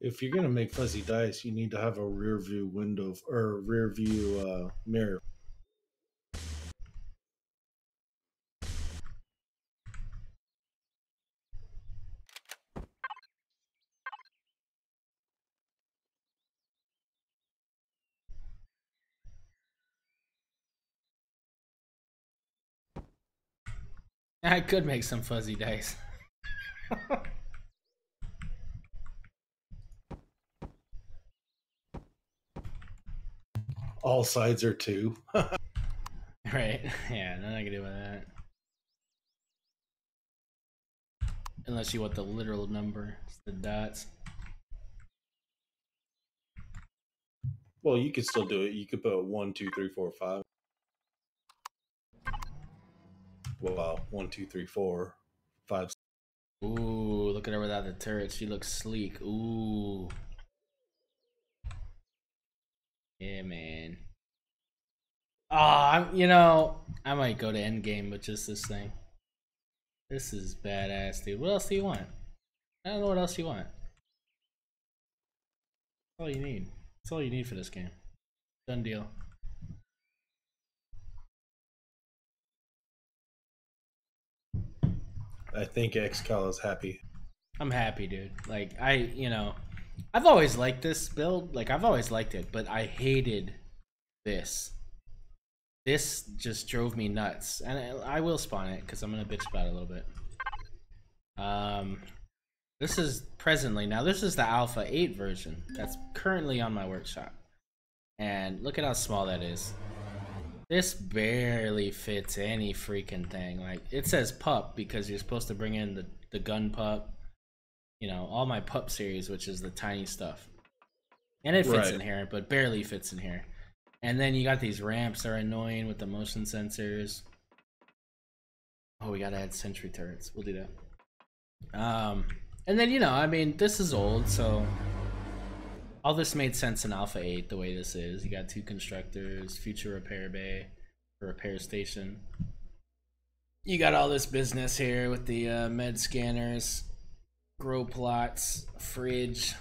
If you're gonna make fuzzy dice, you need to have a rear view window or rear view mirror. I could make some fuzzy dice. All sides are 2. Right. Yeah, nothing I can do with that. Unless you want the literal number, it's the dots. Well, you could still do it. You could put 1, 2, 3, 4, 5. Well, 1, 2, 3, 4, 5. Ooh, look at her without the turret. She looks sleek. Ooh. Yeah, man. Oh, you know, I might go to endgame with just this thing. This is badass, dude. What else do you want? I don't know what else you want. That's all you need. That's all you need for this game. Done deal. I think XCal is happy. I'm happy, dude. Like, I've always liked this build. Like, I've always liked it, but I hated this. This just drove me nuts. And I will spawn it, because I'm going to bitch about it a little bit. This is presently, now this is the Alpha 8 version that's currently on my workshop. And look at how small that is. This barely fits any freaking thing. Like, it says pup because you're supposed to bring in the gun pup. You know, all my pup series, which is the tiny stuff. And it fits in here, but barely fits in here. And then you got these ramps that are annoying with the motion sensors. Oh, we gotta add sentry turrets. We'll do that. And then, you know, I mean, this is old, so all this made sense in Alpha 8 the way this is. You got 2 constructors, future repair bay, repair station. You got all this business here with the med scanners, grow plots, fridge.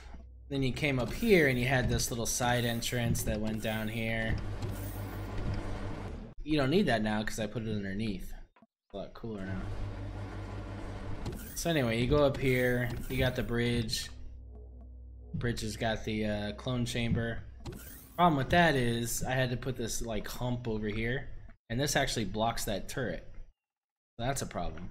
Then you came up here and you had this little side entrance that went down here. You don't need that now because I put it underneath. A lot cooler now. So anyway, you go up here, you got the bridge. Bridge has got the clone chamber. Problem with that is I had to put this like hump over here, and this actually blocks that turret. So that's a problem.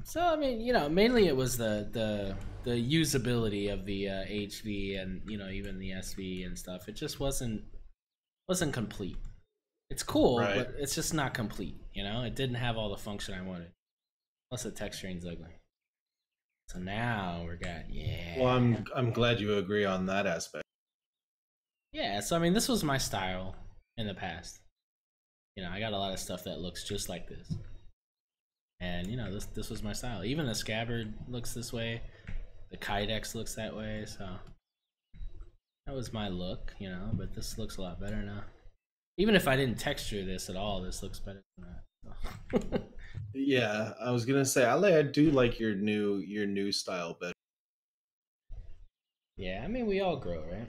So I mean, you know, mainly it was the usability of the HV and, you know, even the SV and stuff. It just wasn't complete. It's cool, but it's just not complete. You know, it didn't have all the function I wanted. Plus the texturing's ugly. So now we're got Well, I'm glad you agree on that aspect. Yeah, so I mean, this was my style in the past. You know, I got a lot of stuff that looks just like this. And you know, this was my style. Even the scabbard looks this way. The Kydex looks that way, so that was my look, you know, but this looks a lot better now. Even if I didn't texture this at all, this looks better than that. So. Yeah, I was gonna say I do like your new style better. Yeah, I mean, we all grow, right?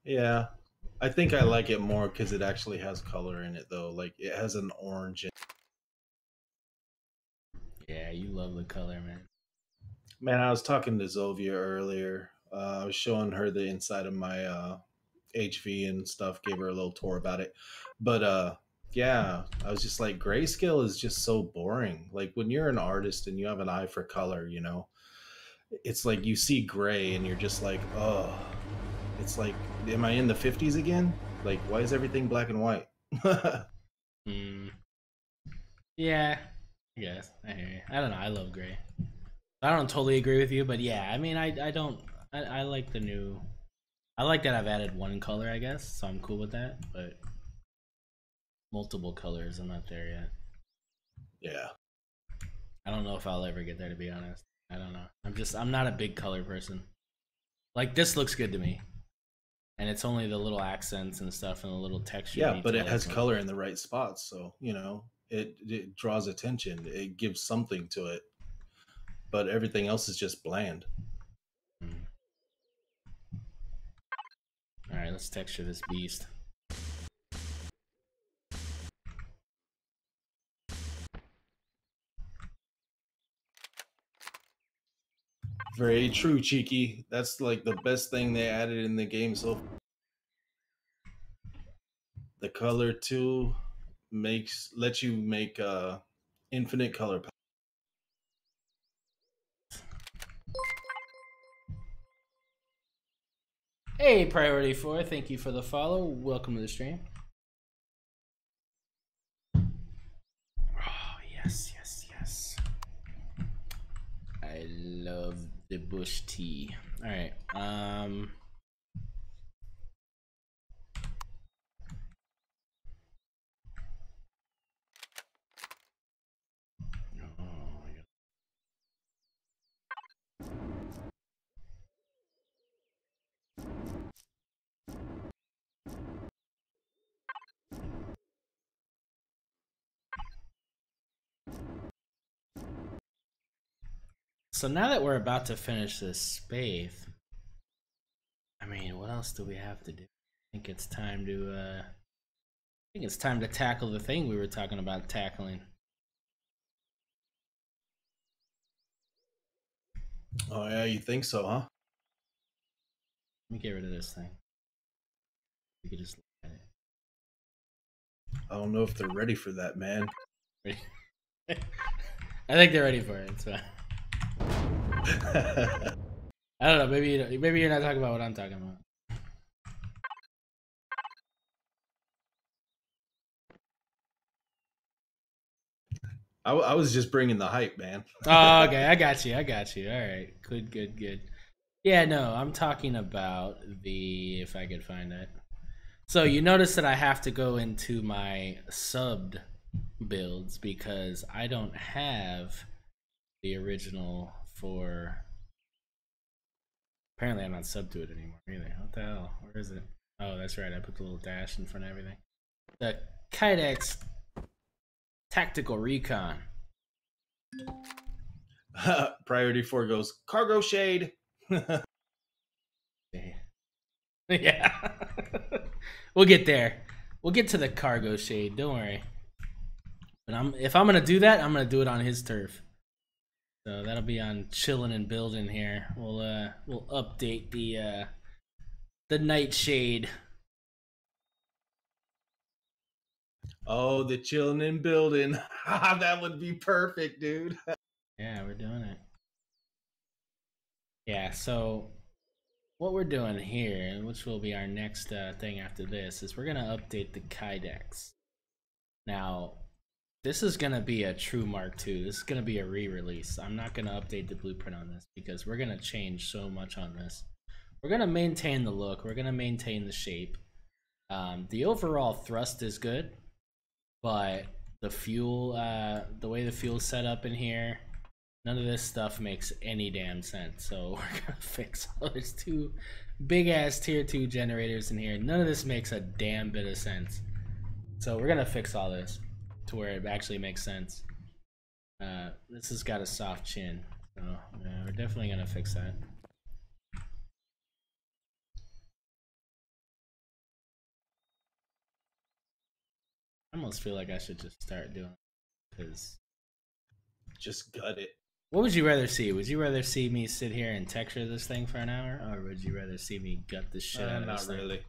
Yeah, I think I like it more because it actually has color in it, though. Like, it has an orange. Yeah, you love the color, man. Man, I was talking to Zovia earlier. I was showing her the inside of my HV and stuff. Gave her a little tour about it, but yeah, I was just like, grayscale is just so boring. Like, when you're an artist and you have an eye for color, you know, it's like you see gray and you're just like, oh, it's like, am I in the 50s again? Like, why is everything black and white? Yeah, I guess. I hear you. I don't know. I love gray. I don't totally agree with you, but yeah, I mean, I don't. I like the new. I like that I've added one color, I guess, so I'm cool with that. But multiple colors, I'm not there yet. Yeah. I don't know if I'll ever get there, to be honest. I don't know. I'm not a big color person. Like, this looks good to me. And it's only the little accents and stuff and the little texture. Yeah, but it has color in the right spots, so, you know, it draws attention. It gives something to it. But everything else is just bland. Alright, let's texture this beast. Very true, Cheeky. That's like the best thing they added in the game so far. The color tool lets you make infinite color palette. Hey, Priority 4, thank you for the follow. Welcome to the stream. Oh, yes, yes, yes. I love the bush tea. Alright, so now that we're about to finish this space, I mean, what else do we have to do? I think it's time to tackle the thing we were talking about tackling. Oh yeah, you think so, huh? Let me get rid of this thing. We could just look at I don't know if they're ready for that, man. it. I think they're ready for it. It's fine. I don't know. Maybe you're not talking about what I'm talking about. I was just bringing the hype, man. Oh, okay. I got you. I got you. All right. Good. Good. Good. Yeah. No, I'm talking about the. If I could find it. So you notice that I have to go into my subbed builds because I don't have the original for. Apparently, I'm not subbed to it anymore either. What the hell? Where is it? Oh, that's right. I put the little dash in front of everything. The Kydex Tactical Recon. Priority 4 goes cargo shade. Yeah. We'll get there. We'll get to the cargo shade. Don't worry. But if I'm gonna do that, I'm gonna do it on his turf. So that'll be on chilling and building here. We'll update the nightshade. Oh, the chilling and building. That would be perfect, dude. Yeah, we're doing it. Yeah, so what we're doing here, which will be our next thing after this, is we're gonna update the Kydex. Now, this is gonna be a true Mark II. This is gonna be a re-release. I'm not gonna update the blueprint on this because we're gonna change so much on this. We're gonna maintain the look. We're gonna maintain the shape. The overall thrust is good, but the fuel, the way the fuel's set up in here, none of this stuff makes any damn sense. So we're gonna fix. There's two big ass tier 2 generators in here. None of this makes a damn bit of sense. So we're gonna fix all this to where it actually makes sense. This has got a soft chin, so we're definitely gonna fix that. I almost feel like I should just start doing it because Just gut it. what would you rather see? Would you rather see me sit here and texture this thing for an hour, or would you rather see me gut this shit out of this Not thing? really.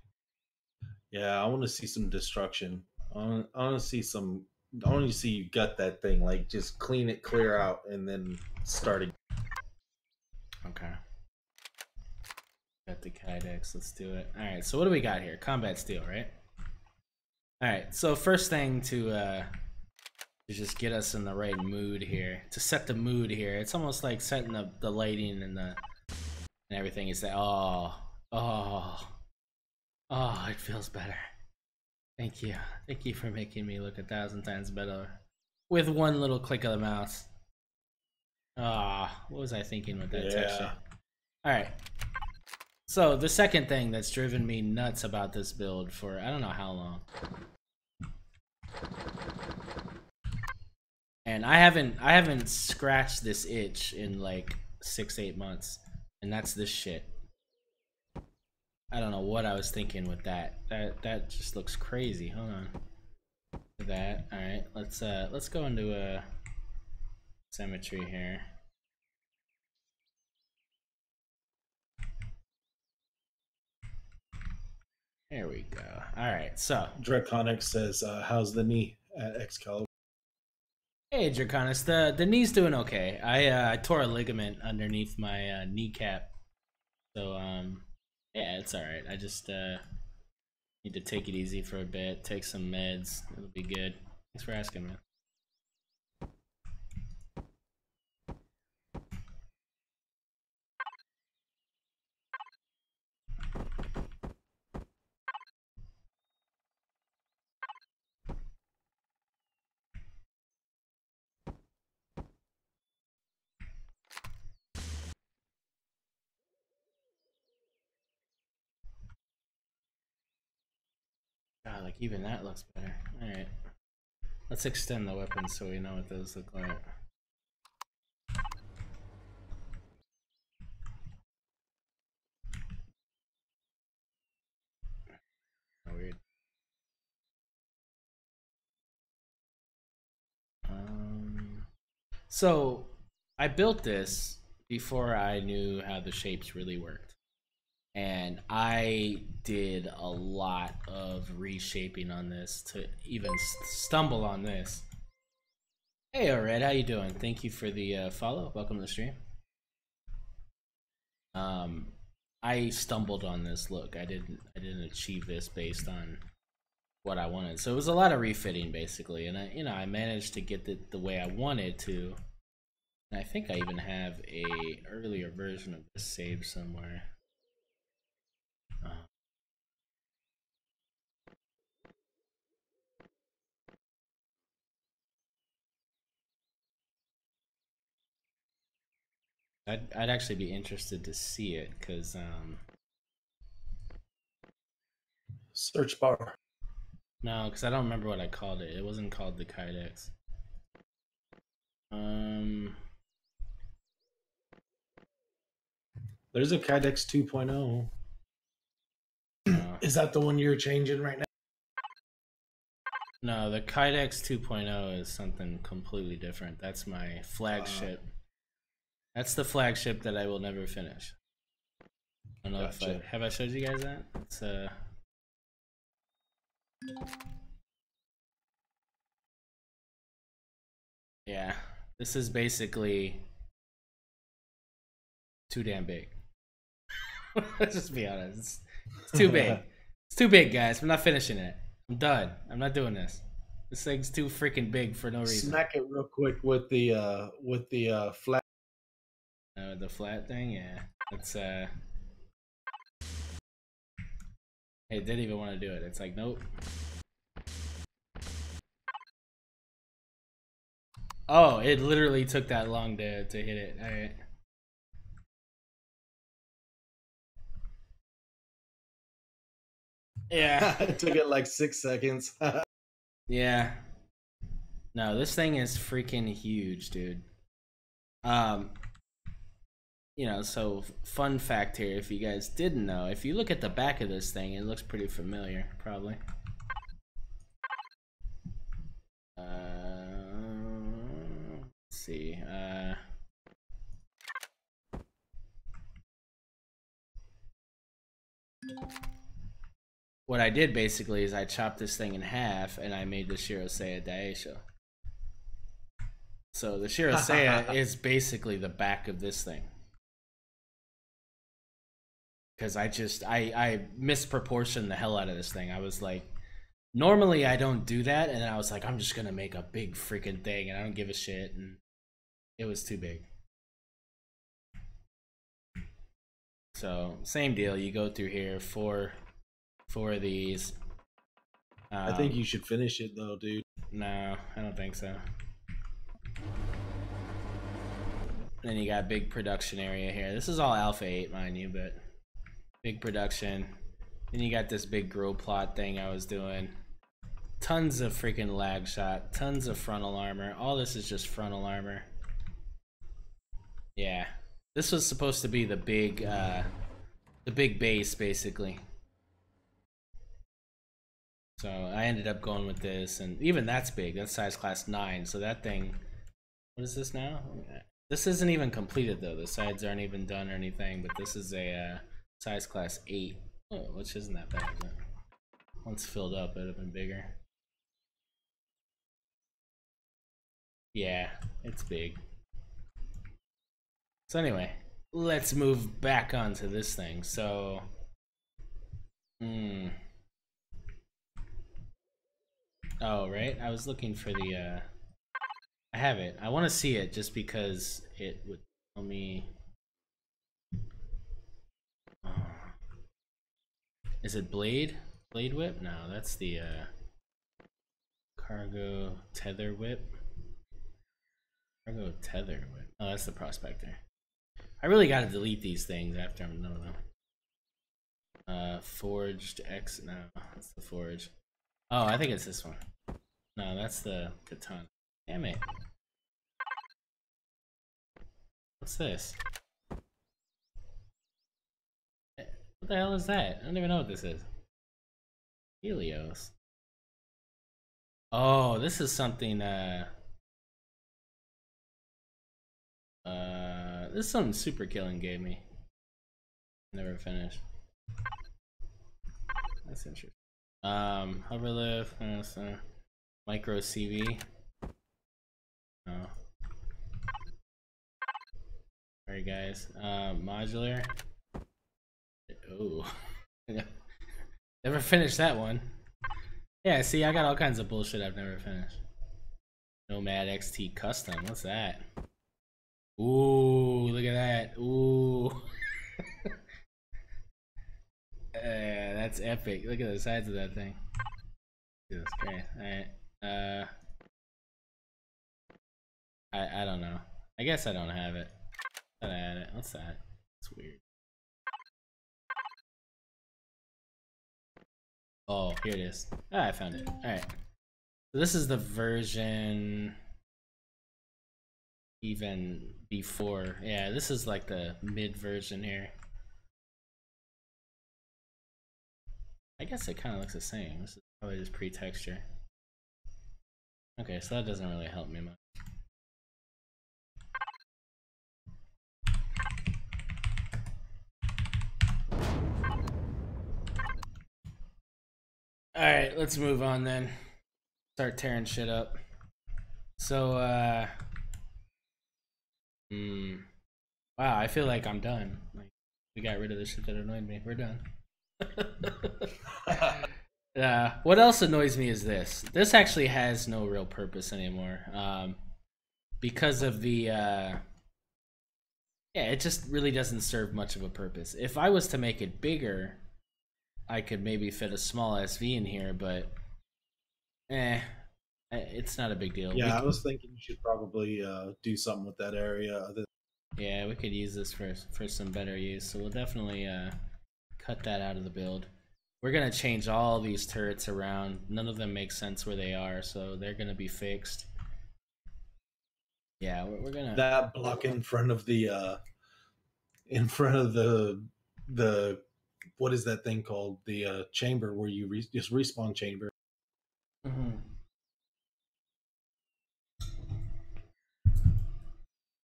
Yeah, I want to see some destruction. I want to see some. I want to see you gut that thing, like just clean it clear out, and then start again. Okay. Got the Kydex. Let's do it. All right. So what do we got here? Combat steel, right? All right. So first thing to just get us in the right mood here, to set the mood here. It's almost like setting the lighting and everything. Is that oh it feels better. Thank you for making me look 1,000 times better with one little click of the mouse. What was I thinking with that texture? All right. So the second thing that's driven me nuts about this build for I don't know how long, and I haven't scratched this itch in like 6-8 months, and that's this shit. I don't know what I was thinking with that. That just looks crazy. Hold on. That. All right. Let's go into a symmetry here. There we go. All right. So Draconic says, "How's the knee at XCaliber?" hey, Draconis, the knee's doing okay. I tore a ligament underneath my kneecap, so yeah, it's all right. I just need to take it easy for a bit, take some meds. It'll be good. Thanks for asking, man. God, like even that looks better. All right, let's extend the weapons so we know what those look like. Oh, weird. So I built this before I knew how the shapes really worked. And I did a lot of reshaping on this to even stumble on this. Hey, Red, how you doing? Thank you for the follow. Welcome to the stream. I stumbled on this look. I didn't achieve this based on what I wanted. So it was a lot of refitting basically, and I managed to get it the way I wanted to. And I think I even have a earlier version of this saved somewhere. I'd actually be interested to see it because search bar. No, because I don't remember what I called it. It wasn't called the Kydex. There's a Kydex 2.0. Is that the one you're changing right now? No, the Kydex 2.0 is something completely different. That's my flagship. That's the flagship that I will never finish. I don't know if have I showed you guys that? It's yeah, this is basically too damn big. Let's just be honest. It's too big. It's too big, guys. I'm not finishing it. I'm done. I'm not doing this. This thing's too freaking big for no reason. Smack it real quick with the flat. The flat thing, yeah. It's It didn't even want to do it. It's like, nope. Oh, it literally took that long to hit it. All right. Yeah. It took it like 6 seconds. Yeah. No, this thing is freaking huge, dude. So fun fact here, if you guys didn't know, if you look at the back of this thing, it looks pretty familiar, probably. Let's see. What I did basically is I chopped this thing in half and I made the Shiroseiya Daisho. So the Shiroseiya is basically the back of this thing. Because I misproportioned the hell out of this thing. I was like, normally I don't do that, and then I was like, I'm just gonna make a big freaking thing and I don't give a shit, and it was too big. So same deal, you go through here, four of these. I think you should finish it though, dude. No, I don't think so. Then you got big production area here. This is all Alpha 8, mind you, but big production. Then you got this big grow plot thing I was doing. Tons of freaking lag shot, tons of frontal armor. All this is just frontal armor. Yeah. This was supposed to be the big base, basically. So I ended up going with this, and even that's big. That's size class 9. So that thing, what is this now? This isn't even completed though. The sides aren't even done or anything. But this is a size class 8, which isn't that bad, is it? Once filled up, it'd have been bigger. Yeah, it's big. So anyway, let's move back onto this thing. So, oh, right. I was looking for the, I have it. I want to see it just because it would tell me. Is it Blade? Blade Whip? No, that's the, Cargo Tether Whip. Cargo Tether Whip. Oh, that's the Prospector. I really gotta delete these things after I'm done with them. Forged X. No, that's the Forge. Oh, I think it's this one. No, that's the Katana. Damn it. What's this? What the hell is that? I don't even know what this is. Helios. Oh, this is something, This is something Super Killing gave me. Never finished. That's interesting. Hoverlift, micro CV. Oh. Alright guys. Modular. Oh. Never finished that one. Yeah, see, I got all kinds of bullshit I've never finished. Nomad XT Custom, what's that? Ooh, look at that. Ooh. That's epic. Look at the sides of that thing. Jesus Christ. Alright. I don't know. I guess I don't have it. I thought I had it. What's that? It's weird. Oh, here it is. Ah, I found it. Alright. So this is the version even before. Yeah, this is like the mid version here. I guess it kind of looks the same. This is probably just pre-texture. Okay, so that doesn't really help me much. Alright, let's move on then. Start tearing shit up. So, wow, I feel like I'm done. Like, we got rid of the shit that annoyed me. We're done. What else annoys me is this. This actually has no real purpose anymore. Because of the, yeah, it just really doesn't serve much of a purpose. If I was to make it bigger, I could maybe fit a small SV in here, but it's not a big deal. Yeah, I was thinking you should probably do something with that area. Yeah, we could use this for some better use, so we'll definitely cut that out of the build. We're gonna change all these turrets around. None of them make sense where they are, so they're gonna be fixed. Yeah, we're gonna that block in front of the what is that thing called? The chamber where you just respawn chamber. Mm-hmm.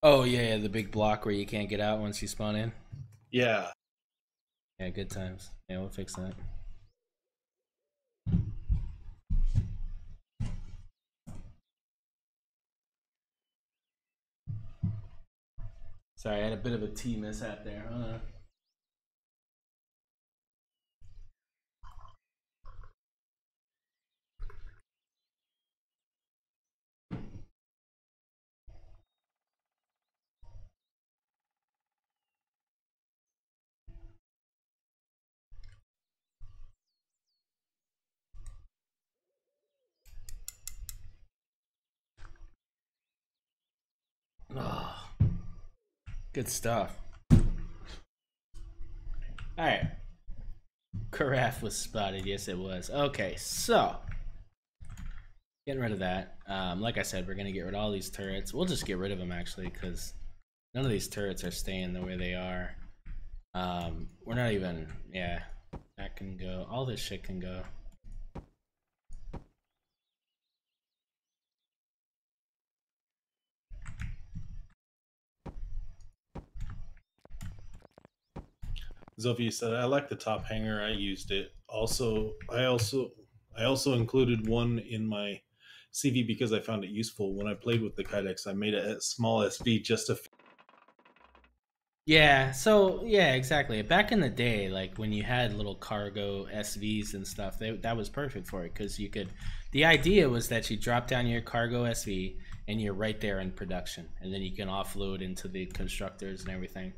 Oh yeah, the big block where you can't get out once you spawn in. Yeah. Yeah, good times. Yeah, we'll fix that. Sorry, I had a bit of a tea mishap there. Oh, good stuff. Alright. Carafe was spotted. Yes, it was. Okay, so getting rid of that. Like I said, we're going to get rid of all these turrets. We'll just get rid of them, actually, because none of these turrets are staying the way they are. We're not even... Yeah, that can go. All this shit can go. Zofia said, "I like the top hanger. I used it. I also included one in my CV because I found it useful. When I played with the Kydex, I made a small SV just to." Yeah, so yeah, exactly. Back in the day, like when you had little cargo SVs and stuff, that was perfect for it because you could. The idea was that you drop down your cargo SV and you're right there in production, and then you can offload into the constructors and everything.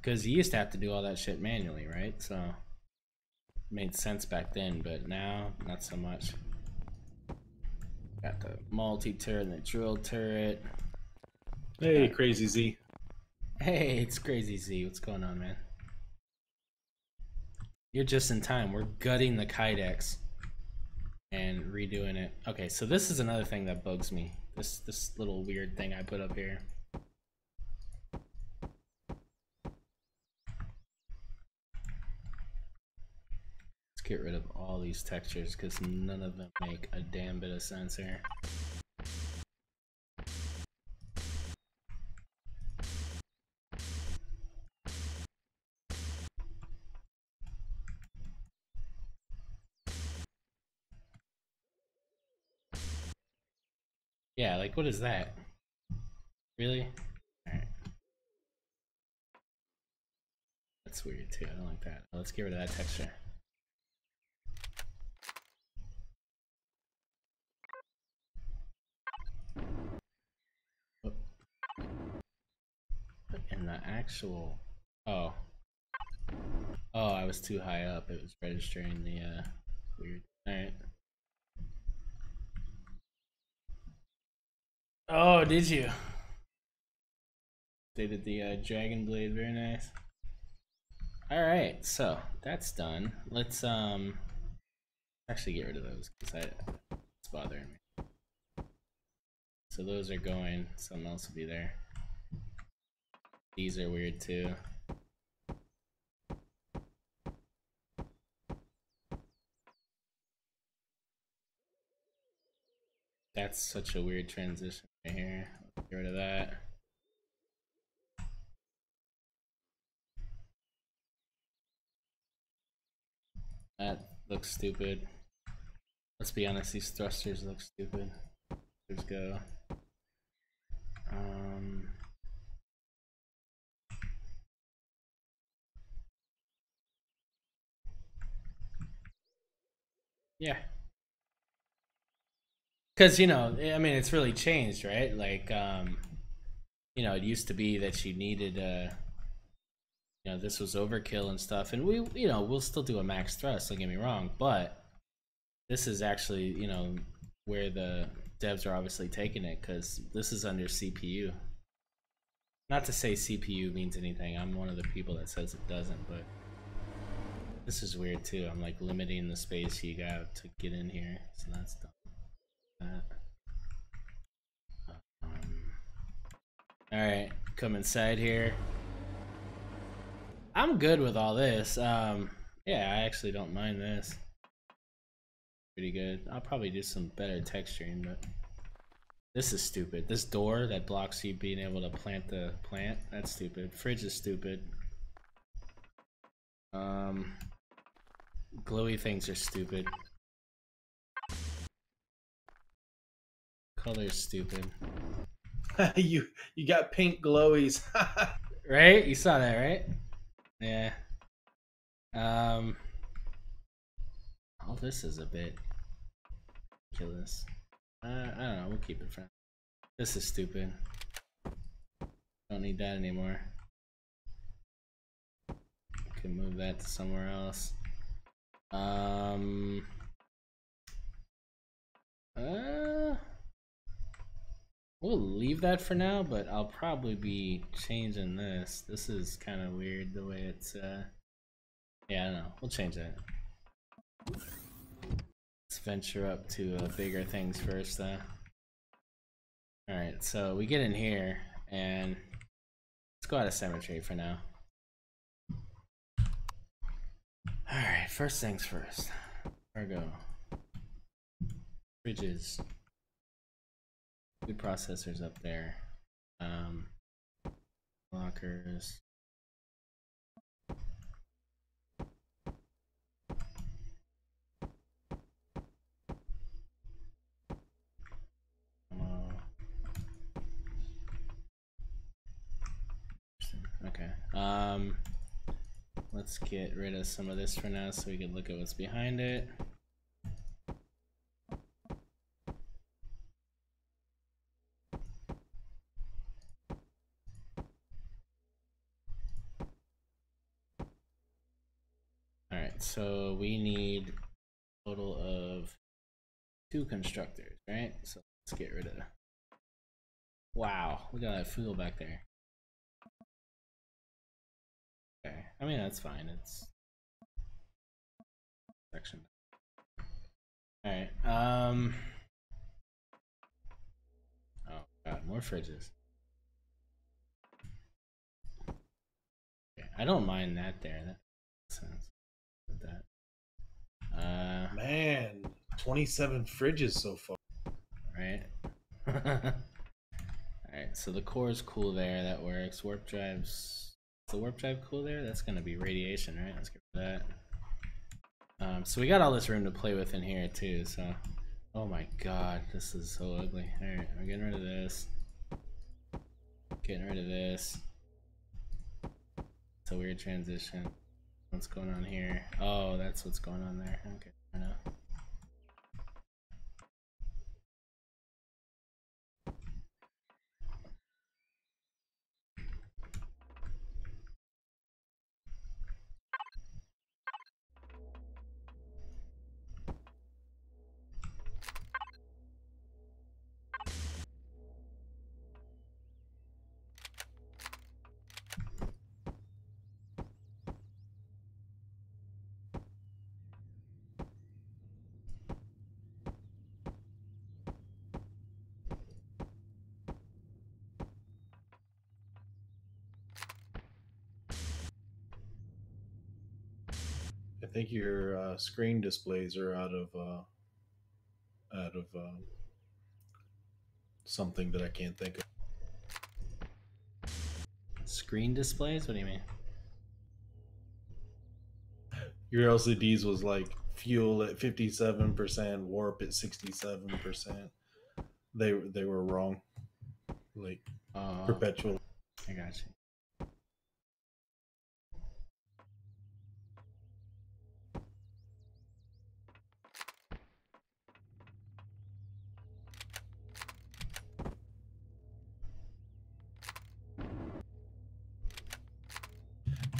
Because you used to have to do all that shit manually, right? So it made sense back then, but now not so much. Got the multi-turret and the drill turret. Hey, Crazy Z. Hey, it's Crazy Z. What's going on, man? You're just in time. We're gutting the Kydex and redoing it. Okay, so this is another thing that bugs me. This little weird thing I put up here. Get rid of all these textures because none of them make a damn bit of sense here. Yeah, like what is that? Really? Alright. That's weird too, I don't like that. Let's get rid of that texture. And the actual... Oh. Oh, I was too high up. It was registering the, weird. Alright. Oh, did you? They did the dragon blade, very nice. Alright, so that's done. Let's actually get rid of those because it's bothering me. So those are going, something else will be there. These are weird too. That's such a weird transition right here. Let's get rid of that. That looks stupid. Let's be honest, these thrusters look stupid. Let's go. Yeah. Because, you know, I mean, it's really changed, right? Like, you know, it used to be that you needed, you know, this was overkill and stuff. And we, you know, we'll still do a max thrust, don't get me wrong. But this is actually, you know, where the devs are obviously taking it because this is under CPU. Not to say CPU means anything. I'm one of the people that says it doesn't, but this is weird too. I'm like limiting the space you got to get in here, so that's dumb. All right, come inside here. I'm good with all this. Yeah, I actually don't mind this. Pretty good. I'll probably do some better texturing, but this is stupid. This door that blocks you being able to plant the plant, that's stupid. Fridge is stupid. Glowy things are stupid. Color's stupid. you got pink glowies. Right? You saw that, right? Yeah. All this is a bit ridiculous. I don't know, we'll keep it friendly. This is stupid. Don't need that anymore. Can move that to somewhere else. We'll leave that for now, but I'll probably be changing this. This is kind of weird the way it's, yeah, I don't know. We'll change that. Let's venture up to bigger things first, though. Alright, so we get in here, and let's go out of symmetry for now. Alright, first things first. Cargo. Fridges. Good processors up there. Lockers. Okay. Let's get rid of some of this for now so we can look at what's behind it. Alright, so we need a total of 2 constructors, right? So let's get rid of... Wow, look at that fuel back there. Okay, I mean that's fine, it's... section. Alright, oh god, more fridges. Okay, I don't mind that there, that makes sense. With that. Man, 27 fridges so far. Right. Alright, so the core is cool there, that works. Warp drives... Is the warp drive cool there? That's gonna be radiation, right? Let's get rid of that. So we got all this room to play with in here too, so Oh my god, this is so ugly. Alright, we're getting rid of this. Getting rid of this. It's a weird transition. What's going on here? Oh, that's what's going on there. Okay, fair enough. I think your screen displays are out of something that I can't think of. Screen displays? What do you mean? Your LCDs was like fuel at 57%, warp at 67%. They were wrong, like perpetual. I got you.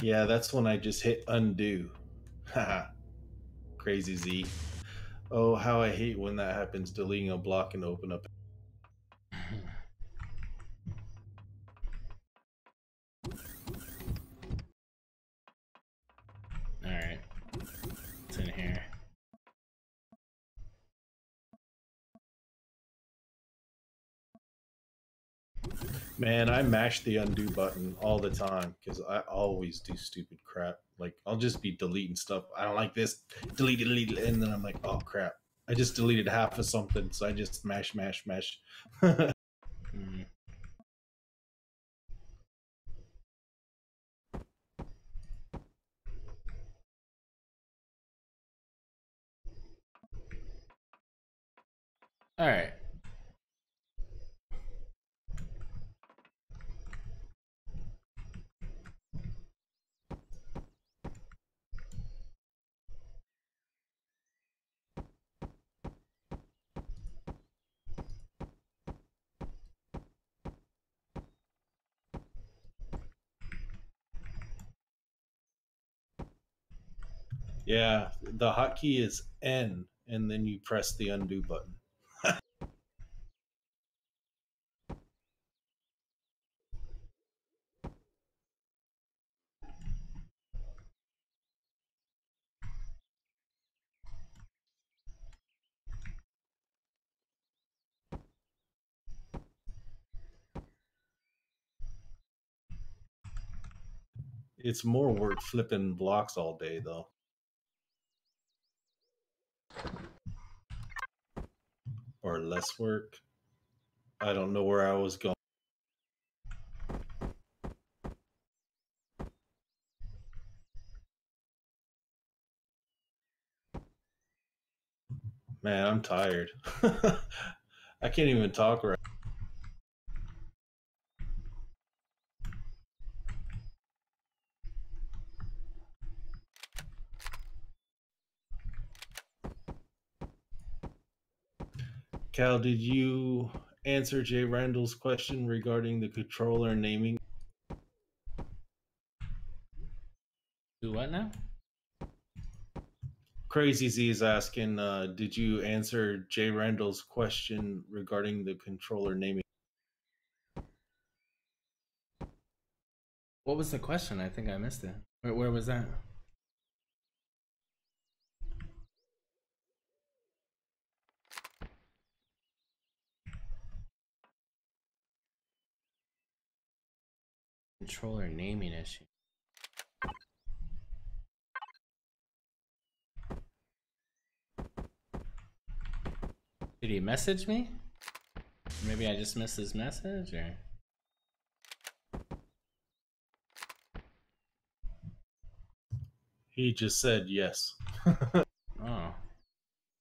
Yeah, that's when I just hit undo. Haha. Crazy Z. Oh, how I hate when that happens, deleting a block and open up. Alright. It's in here. Man, I mash the undo button all the time because I always do stupid crap. Like, I'll just be deleting stuff. I don't like this. Delete, delete, and then I'm like, oh crap. I just deleted half of something, so I just mash. Mm. Alright. Yeah, the hotkey is N, and then you press the undo button. It's more work flipping blocks all day, though. Or less work. I don't know where I was going. Man, I'm tired. I can't even talk right. Cal, did you answer Jay Randall's question regarding the controller naming? Do what now? Crazy Z is asking, did you answer Jay Randall's question regarding the controller naming? What was the question? I think I missed it. Where was that? Controller naming issue. Did he message me? Maybe I just missed his message, or? He just said yes. Oh.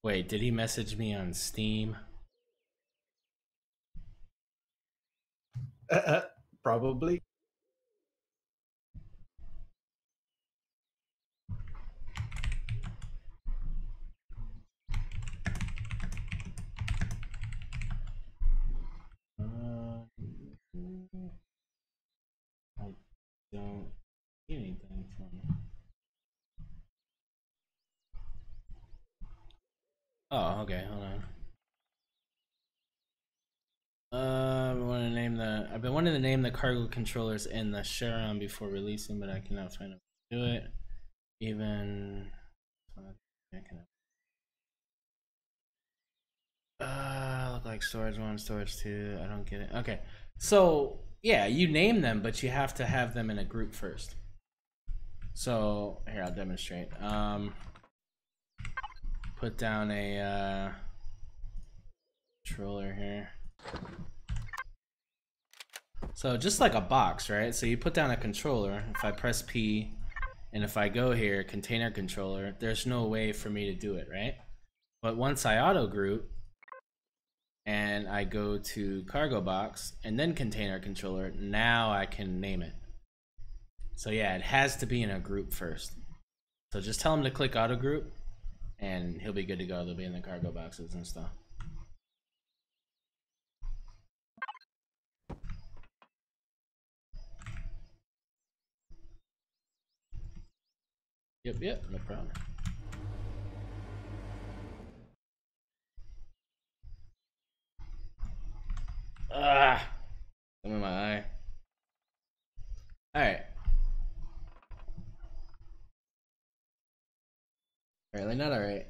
Wait, did he message me on Steam? Probably. I don't see anything from him. Oh, okay, hold on. I've been wanting to name the cargo controllers in the Charon before releasing, but I cannot find a way to do it. Even look like storage 1, storage 2. I don't get it. Okay. So, yeah, you name them, but you have to have them in a group first. So, here I'll demonstrate. Put down a controller here. So just like a box, right? So you put down a controller. If I press P and if I go here, container controller, there's no way for me to do it, right? But once I auto group and I go to cargo box and then container controller, now I can name it. So yeah, it has to be in a group first. So just tell him to click auto group and he'll be good to go. They'll be in the cargo boxes and stuff. Yep, no problem. Ah, I'm in my eye. All right. Apparently not all right.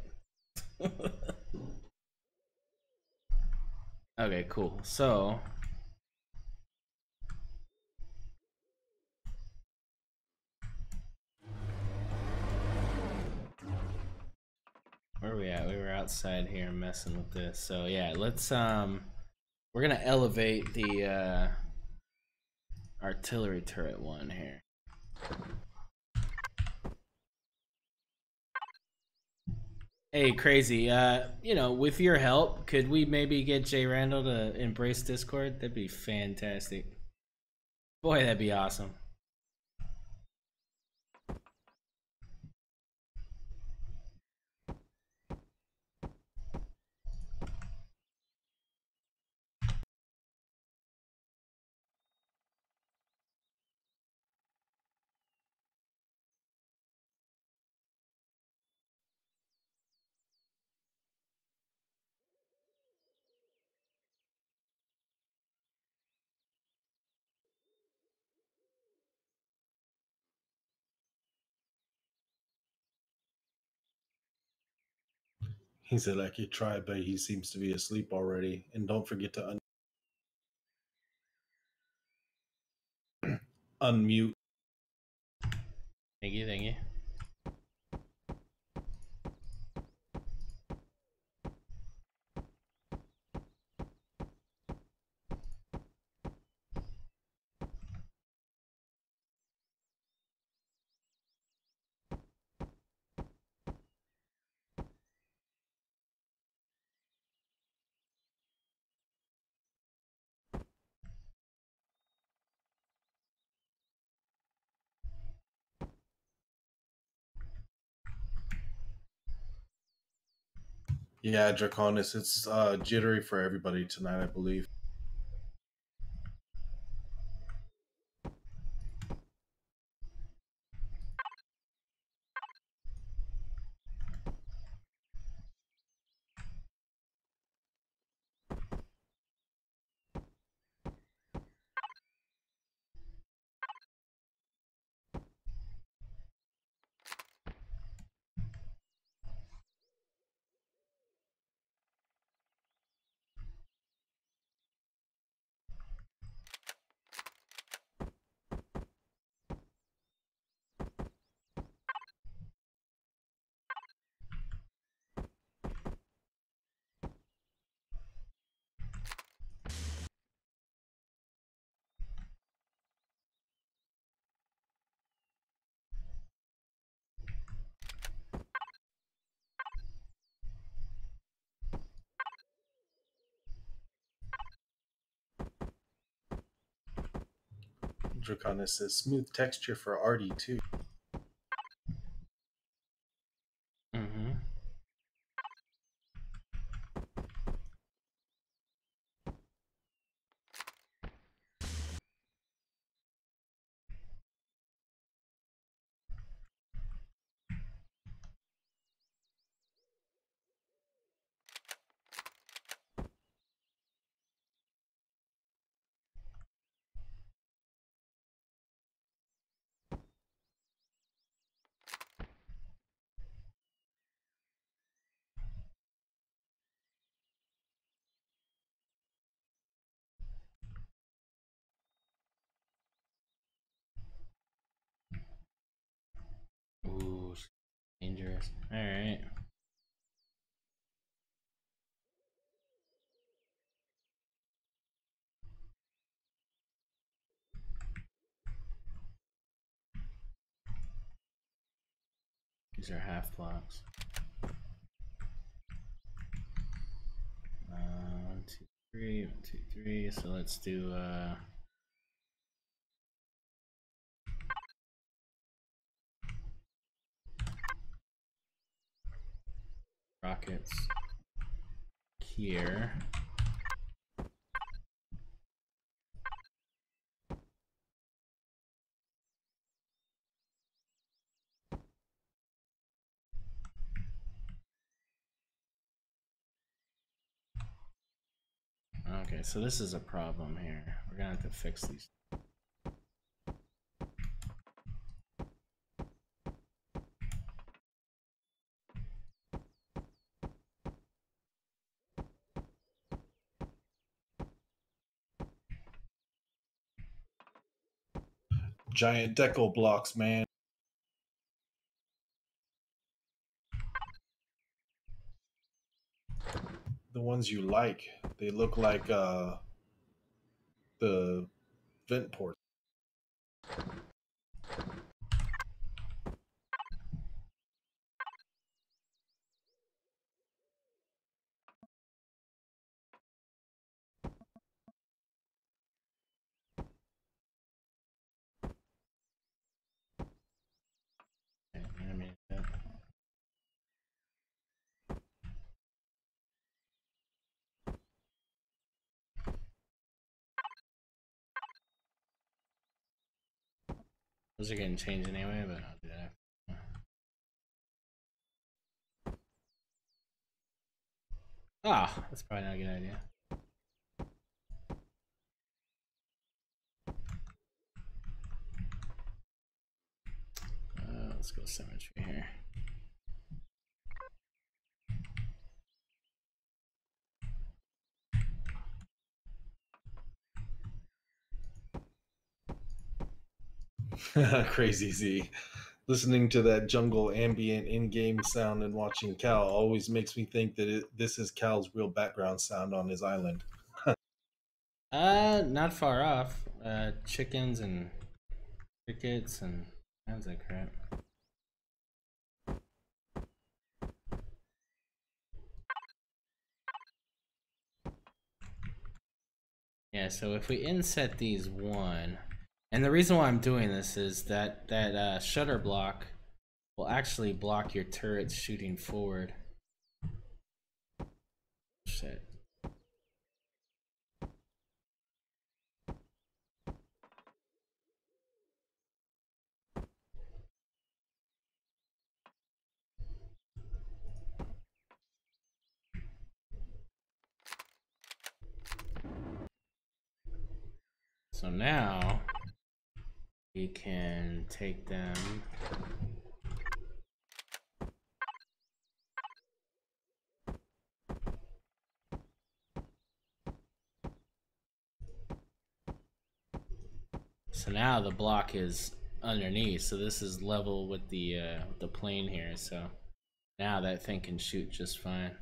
Okay, cool. So where are we at? We were outside here messing with this. So yeah, let's we're gonna elevate the artillery turret one here. Hey, crazy. You know, with your help, could we maybe get Jay Randall to embrace Discord? That'd be fantastic. Boy, that'd be awesome. He said I could try, but he seems to be asleep already. And don't forget to unmute. Thank you, thank you. Yeah, Draconis, it's jittery for everybody tonight, I believe. Draconis says smooth texture for Artie too. Mm-hmm. Ooh, dangerous. All right. These are half blocks. 1, 2, 3. 1, 2, 3. So let's do rockets here. Okay, so this is a problem here. We're gonna have to fix these. Giant deco blocks, man. The ones you like. They look like the vent port. Okay, animate that. Those are getting changed anyway, but I'll do that. Ah, that's probably not a good idea. Let's go symmetry here. Crazy Z. Listening to that jungle ambient in-game sound and watching Cal always makes me think that this is Cal's real background sound on his island. Not far off. Chickens and crickets and kinds of crap. Yeah, so if we inset these 1, and the reason why I'm doing this is that shutter block will actually block your turrets shooting forward. Shit. So now we can take them. So now the block is underneath, so this is level with the plane here. So now that thing can shoot just fine.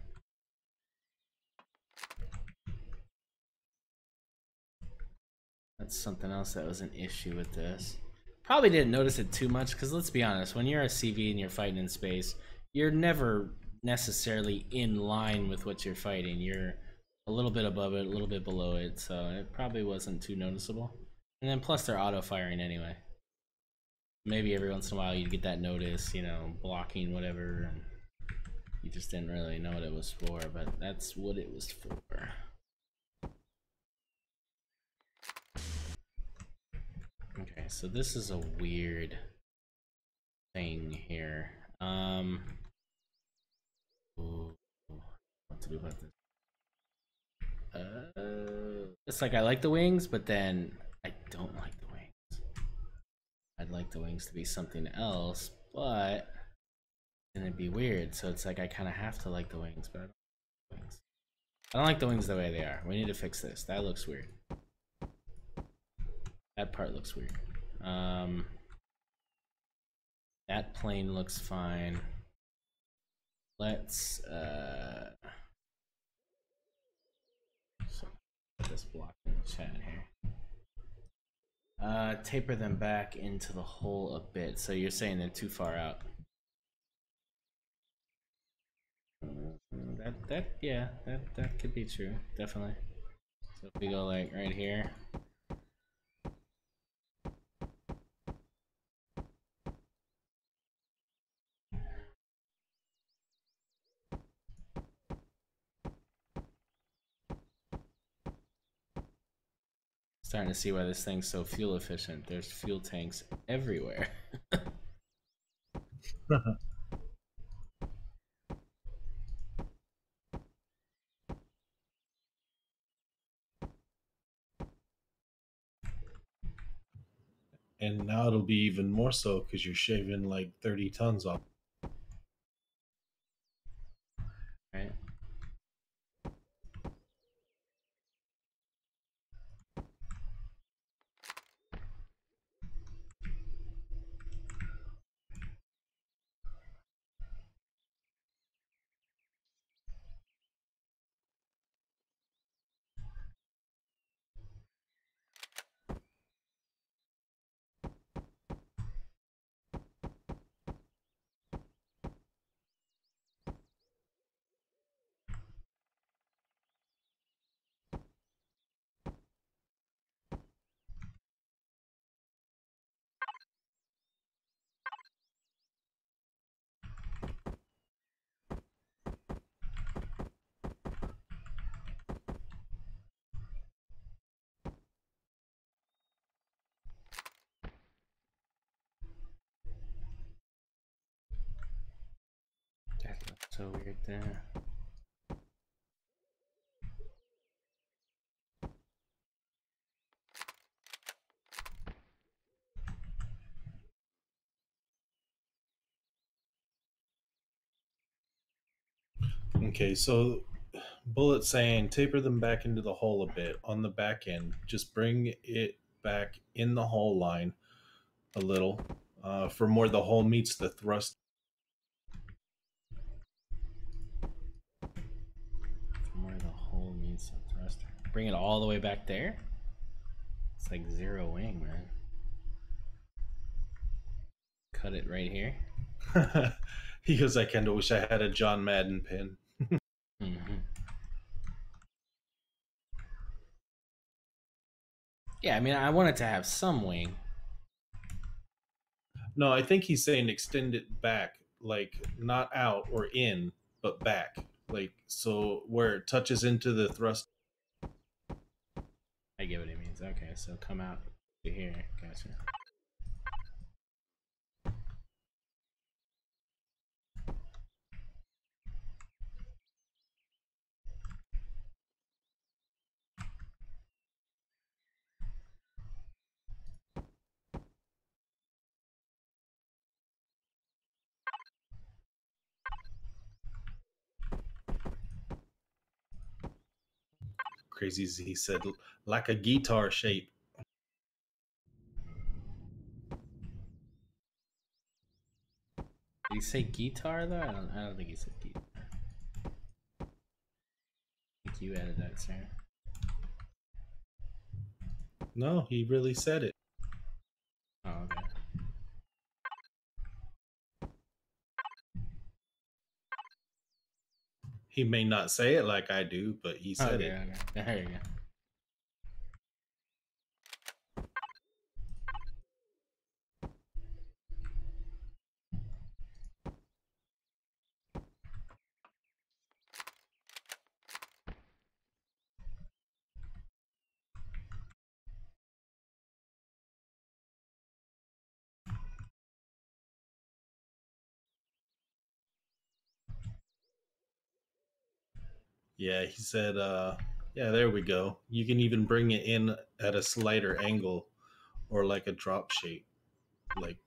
That's something else that was an issue with this. Probably didn't notice it too much because let's be honest, when you're a CV and you're fighting in space, you're never necessarily in line with what you're fighting. You're a little bit above it, a little bit below it, so it probably wasn't too noticeable. And then plus they're auto-firing anyway. Maybe every once in a while you'd get that notice, you know, blocking whatever, and you just didn't really know what it was for, but that's what it was for. Okay, so this is a weird thing here. Ooh, what to do about this? It's like I like the wings, but then I don't like the wings. I'd like the wings to be something else, but then it'd be weird. So it's like I kind of have to like the wings, but I don't like the wings. I don't like the wings the way they are. We need to fix this. That looks weird. That part looks weird. That plane looks fine. Let's put this block in the chat here. Taper them back into the hole a bit. So you're saying they're too far out. That could be true, definitely. So if we go like right here. Starting to see why this thing's so fuel efficient. There's fuel tanks everywhere. And now it'll be even more so because you're shaving like 30 tons off. Right? That looks so weird there. Okay, so Bullet saying taper them back into the hole a bit on the back end. Just bring it back in the hole line a little from where the hole meets the thrust. From where the hole meets the thruster. Bring it all the way back there? It's like zero wing, man. Cut it right here. He goes, I kind of wish I had a John Madden pin. Mm-hmm. Yeah, I mean, I want it to have some wing. No, I think he's saying extend it back, like not out or in, but back. Like, so where it touches into the thrust. I get what he means. Okay, so come out to here. Gotcha. Crazy as he said, like a guitar shape. Did he say guitar though? I don't think he said guitar. I think you added that, sir. No, he really said it. Oh, okay. He may not say it like I do, but he said it. Okay. There you go. Yeah, he said, yeah, there we go. You can even bring it in at a slighter angle or like a drop shape. Like,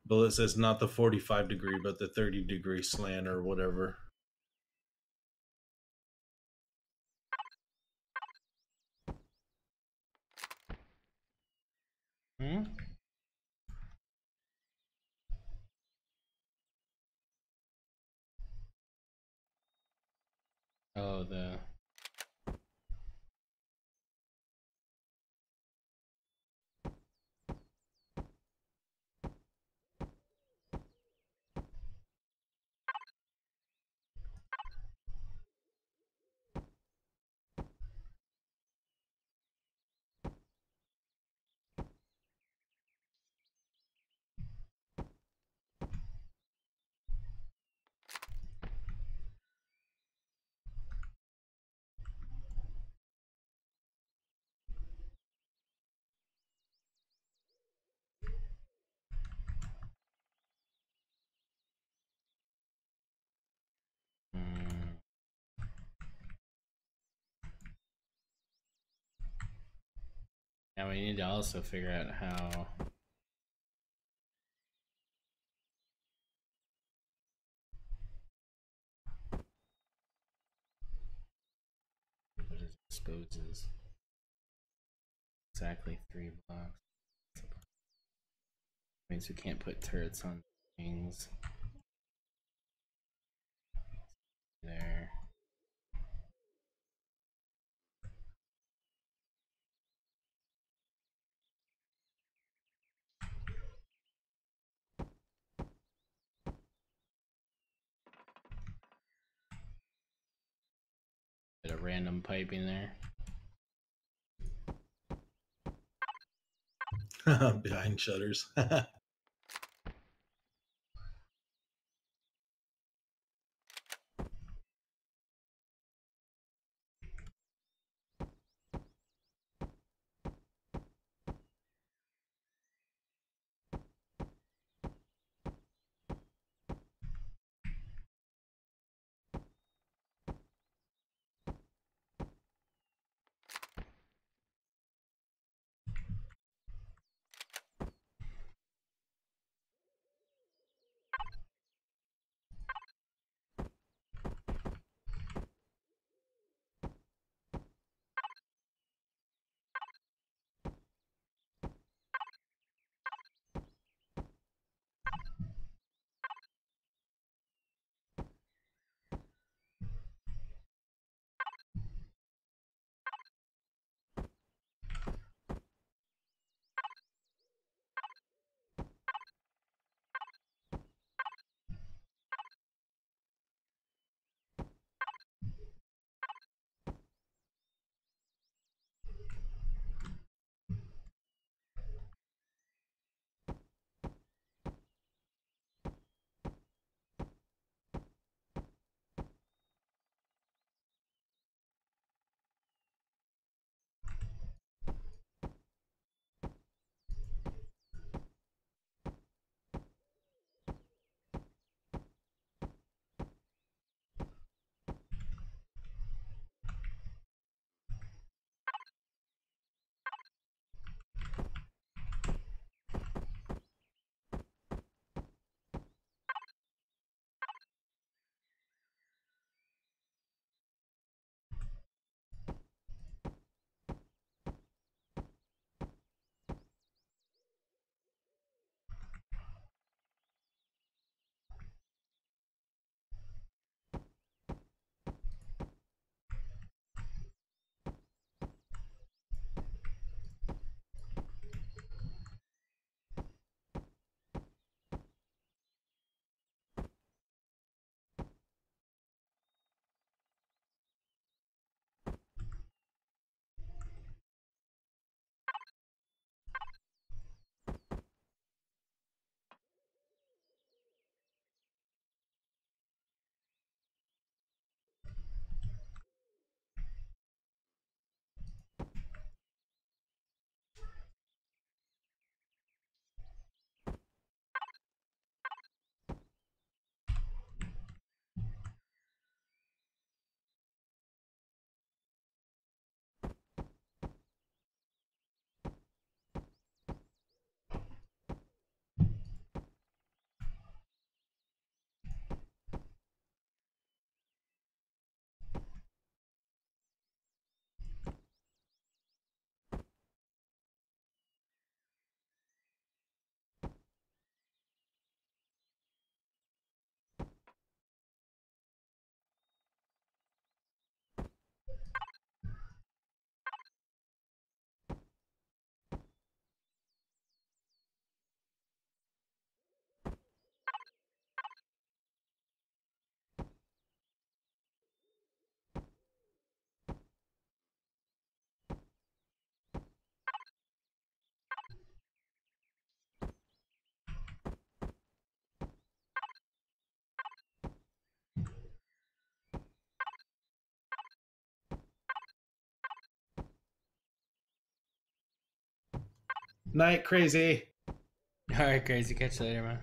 bullet says not the 45-degree, but the 30-degree slant or whatever. Hmm? Oh, the... Hmm. Now we need to also figure out how... what it exposes. Exactly 3 blocks. Means we can't put turrets on things. There. Bit of random piping there. Behind shutters. Night, Crazy. All right, Crazy. Catch you later, man.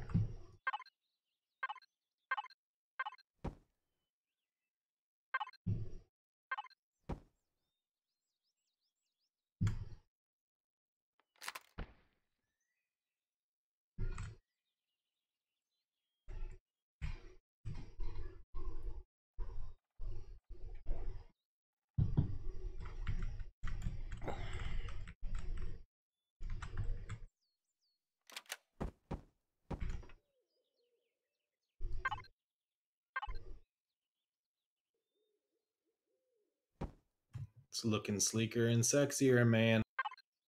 It's looking sleeker and sexier, man.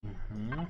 Mm-hmm.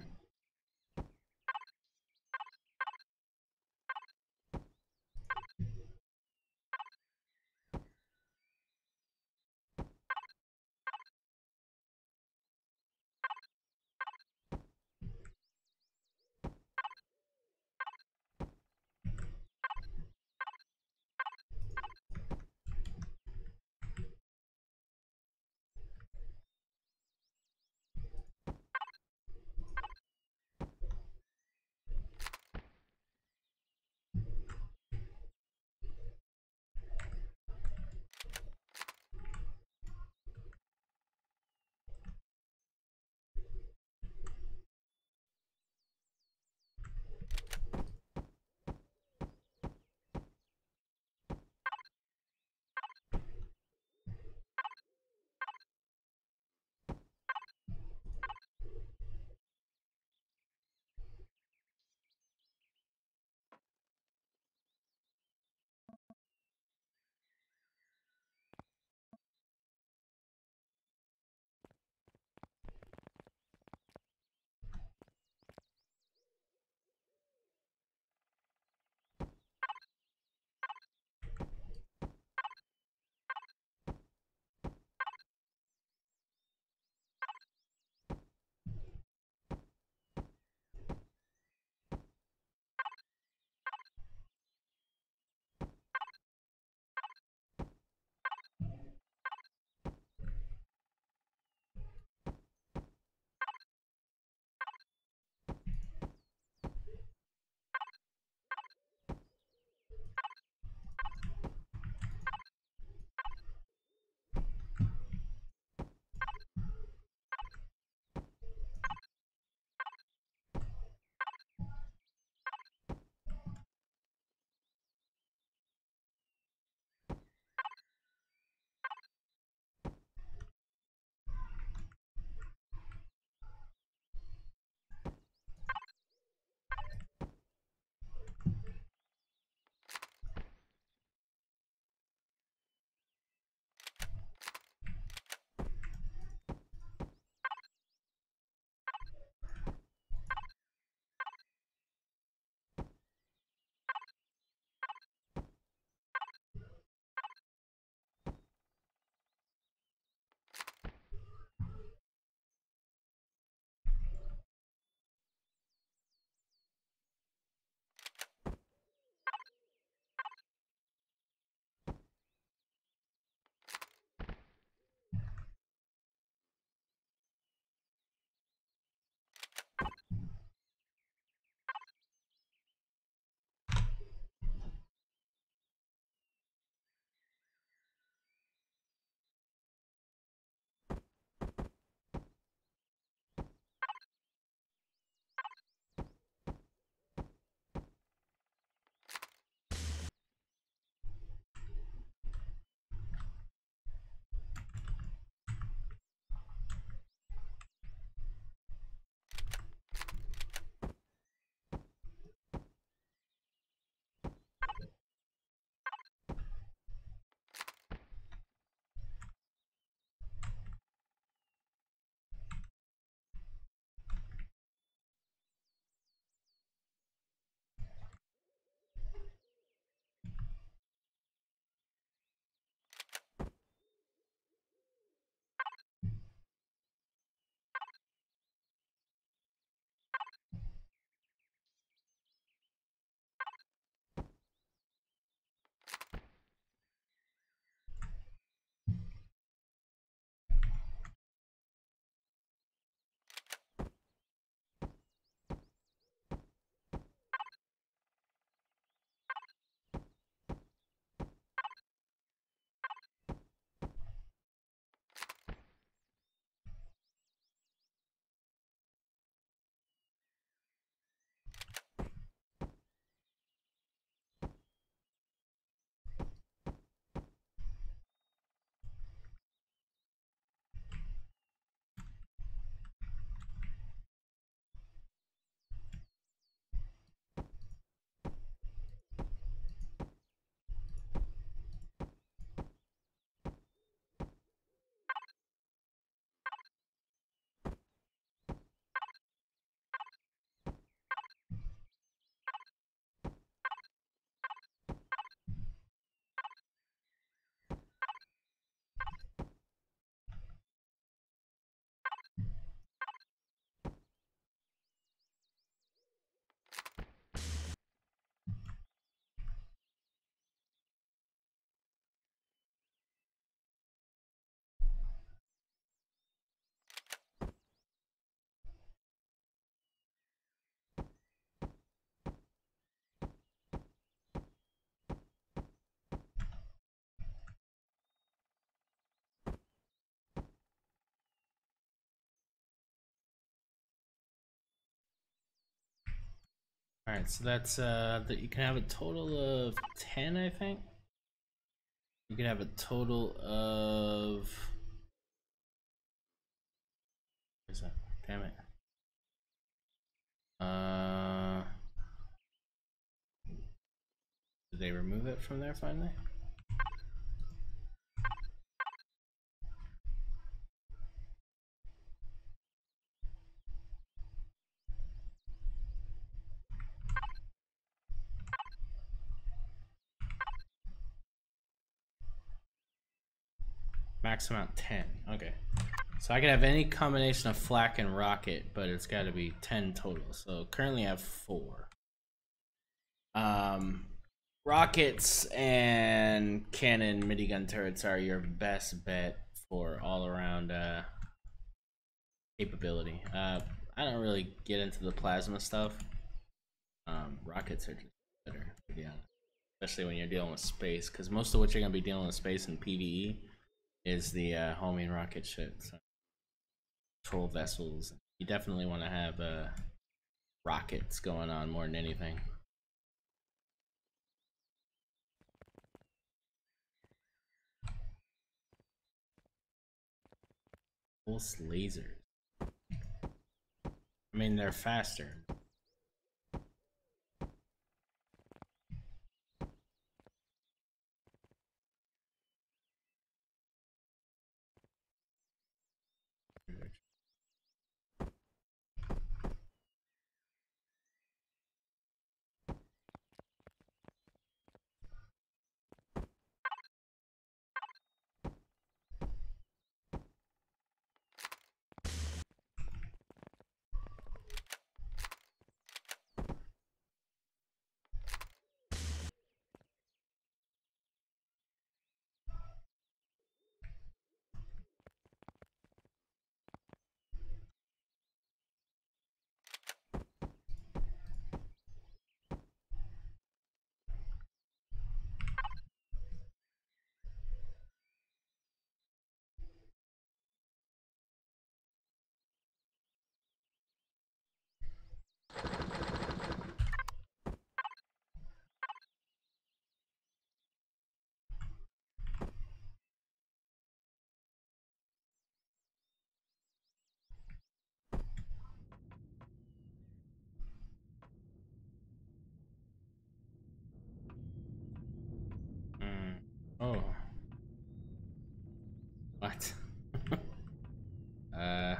All right, so that's that you can have a total of 10, I think. You can have a total of. Where's that? Damn it. Did they remove it from there finally? Max amount 10. Okay. So I could have any combination of flak and rocket, but it's got to be 10 total. So currently I have 4. Rockets and cannon minigun turrets are your best bet for all around capability. I don't really get into the plasma stuff. Rockets are just better, to be honest. Especially when you're dealing with space, because most of what you're going to be dealing with space in PvE is the homing rocket shit. So control vessels. You definitely want to have rockets going on more than anything. Pulse lasers. I mean, they're faster. Oh. What? Alright.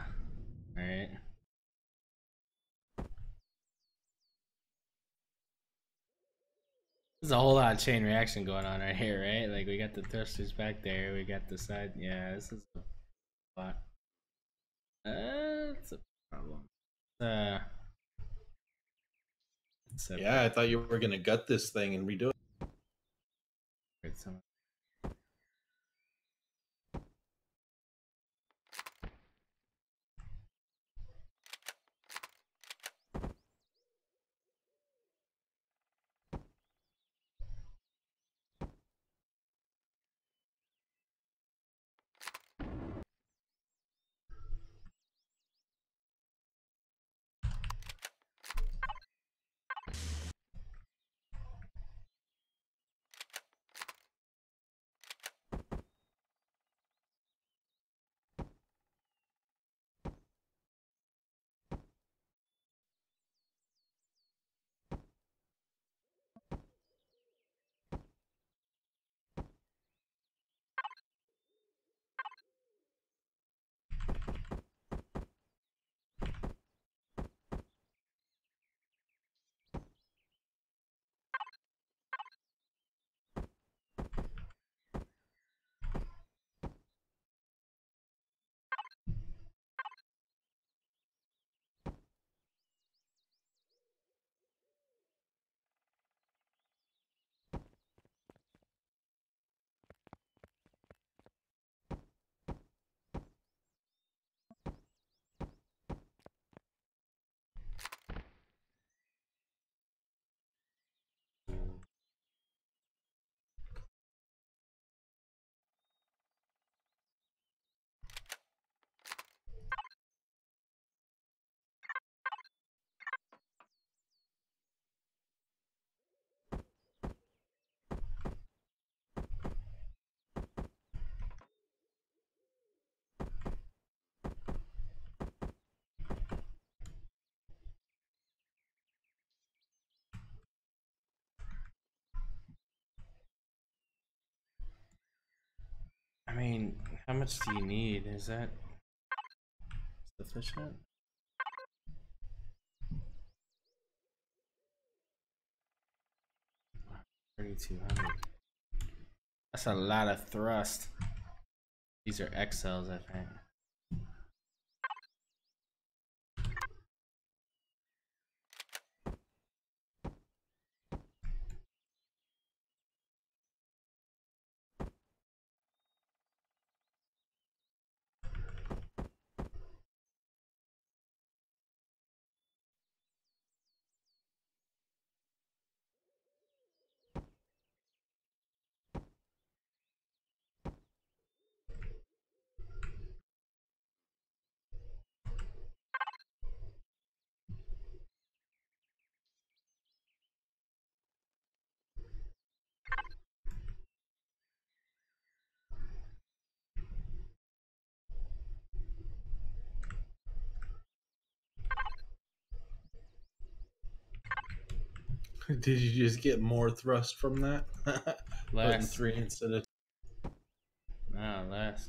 There's a whole lot of chain reaction going on right here, right? Like, we got the thrusters back there, we got the side. Yeah, this is a lot. It's a problem. Yeah, I thought you were gonna gut this thing and redo it. mean, how much do you need? Is that sufficient? 3,200. That's a lot of thrust. These are XLs, I think. Did you just get more thrust from that? Putting Less. 3 instead of... No, less.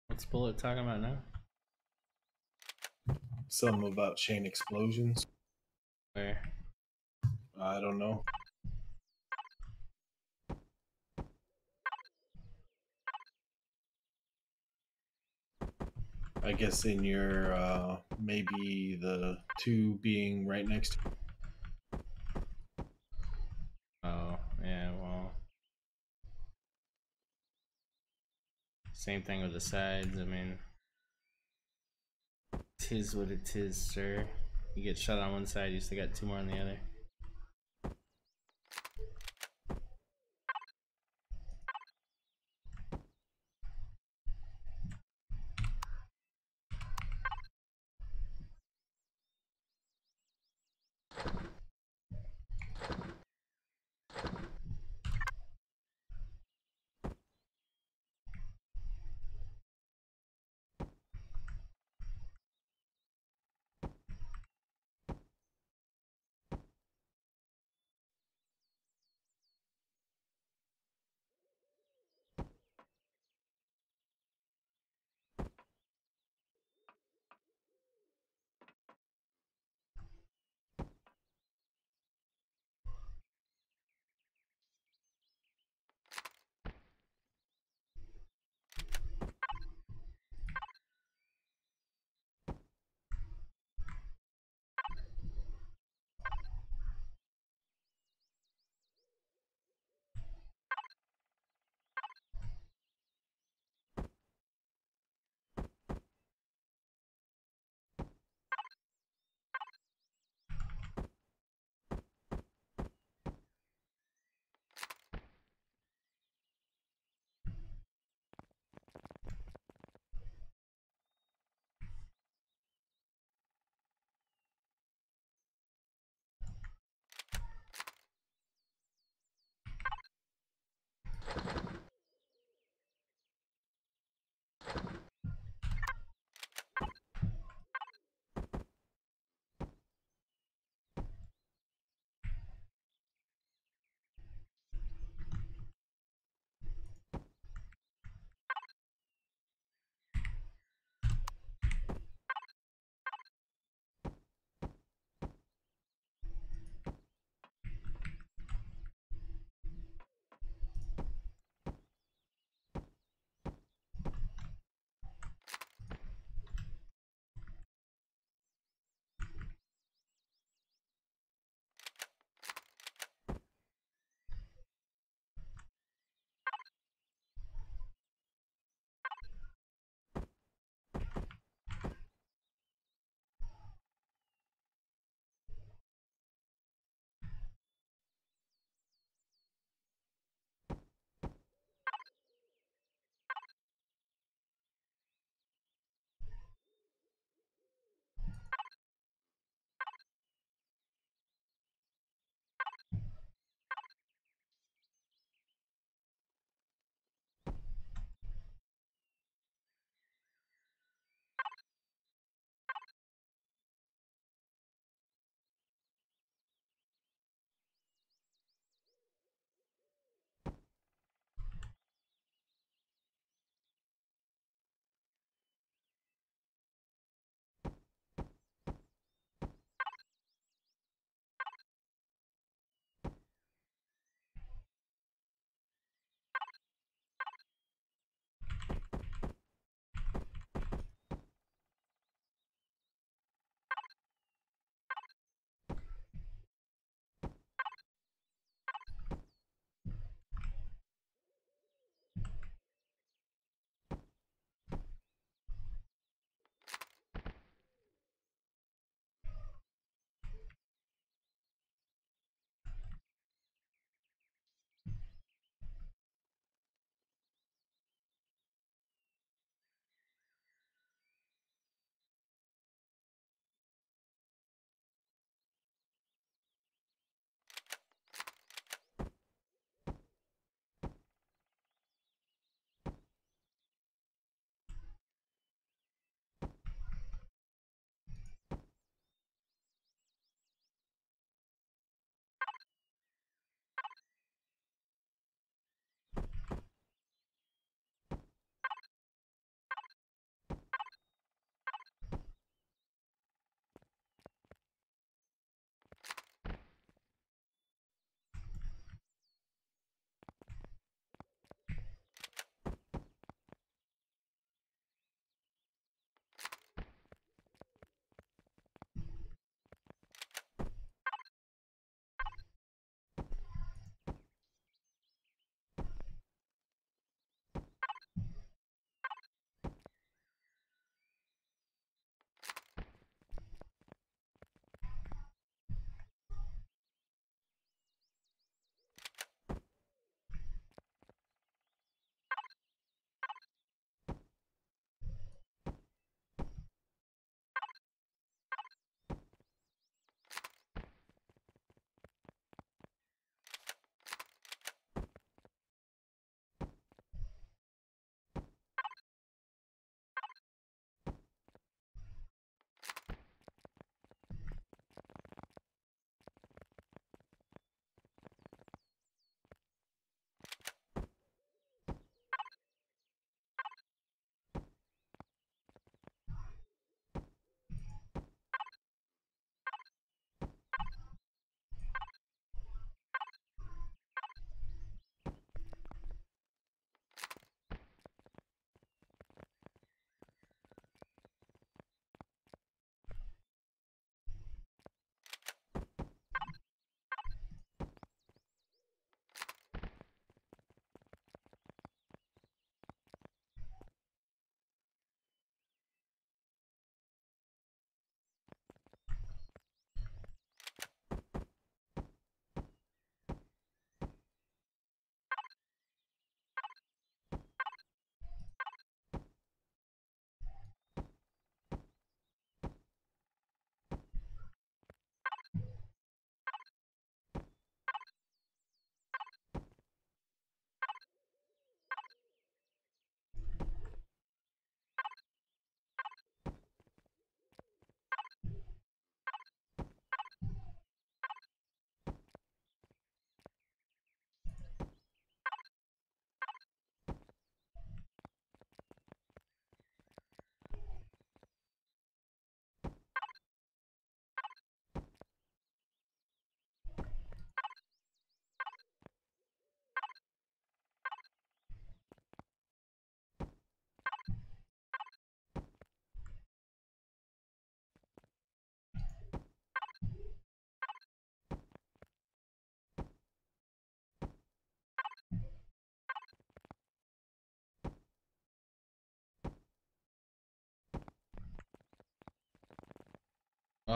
What's Bullet talking about now? Something about chain explosions. Where? I don't know. I guess in your, maybe the 2 being right next to... Oh, yeah, well. Same thing with the sides, I mean. Tis what it is, sir. You get shot on one side, you still got 2 more on the other.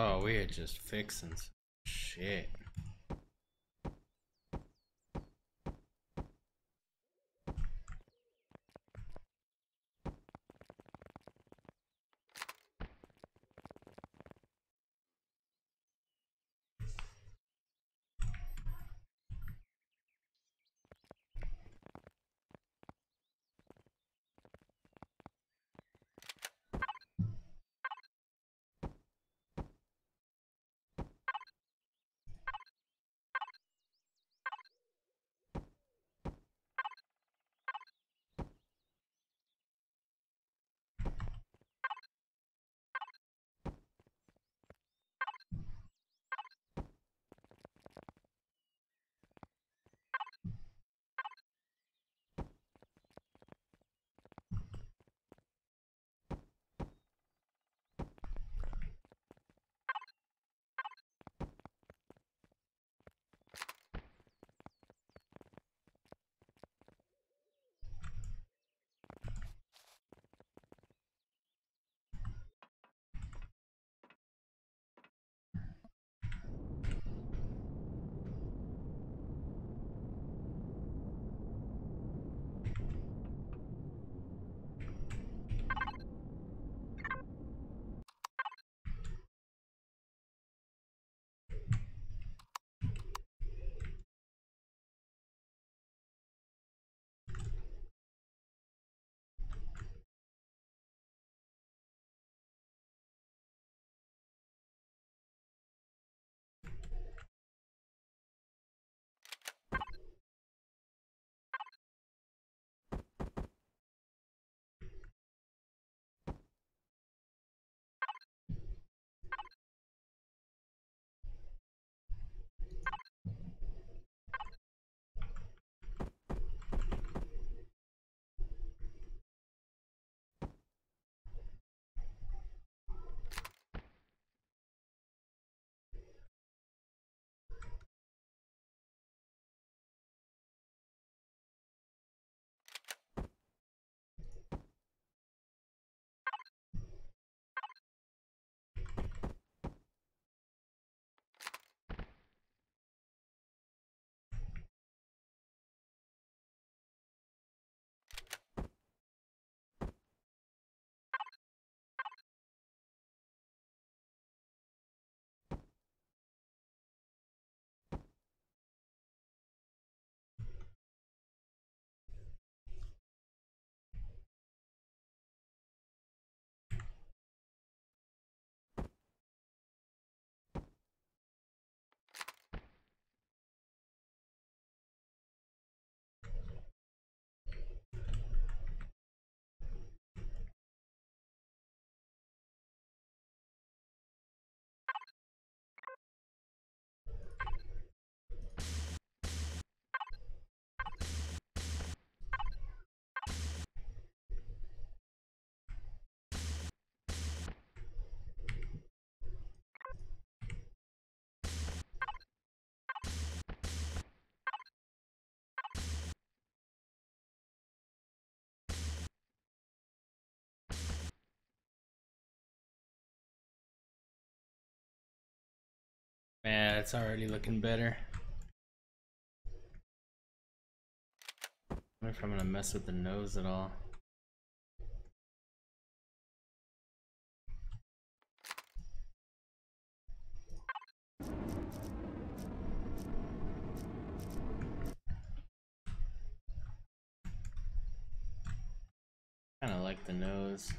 Oh, we are just fixing some shit. Man, it's already looking better. I wonder if I'm gonna mess with the nose at all. Kind of like the nose.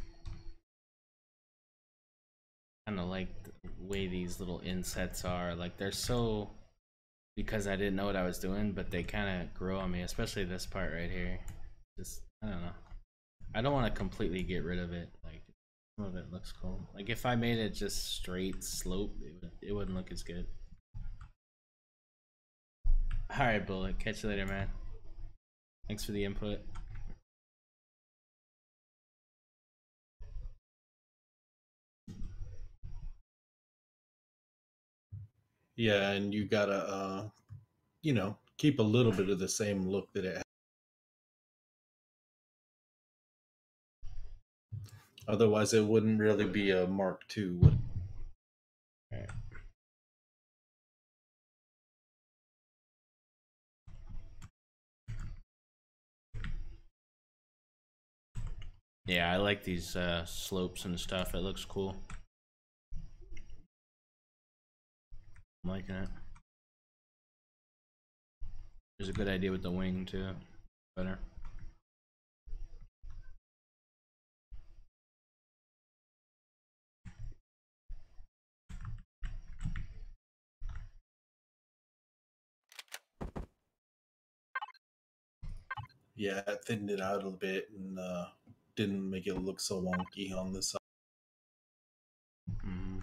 Kind of like the way these little insets are. Like they're so, because I didn't know what I was doing, but they kind of grow on me, especially this part right here. Just, I don't know. I don't want to completely get rid of it. Like some of it looks cool. Like if I made it just straight slope, it wouldn't look as good. All right, Bullet. Catch you later, man. Thanks for the input. Yeah, and you gotta keep a little bit of the same look that it has. Otherwise it wouldn't really be a Mark II. Yeah, I like these slopes and stuff. It looks cool. I'm liking it. There's a good idea with the wing too. Better. Yeah, I thinned it out a little bit and didn't make it look so wonky on this side. Mm-hmm.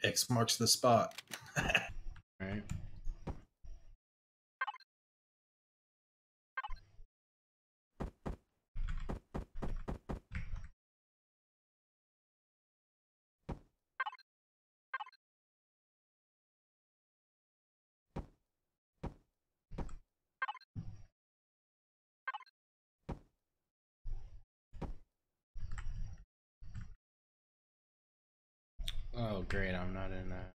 X marks the spot. Right. Oh, great! I'm not in that.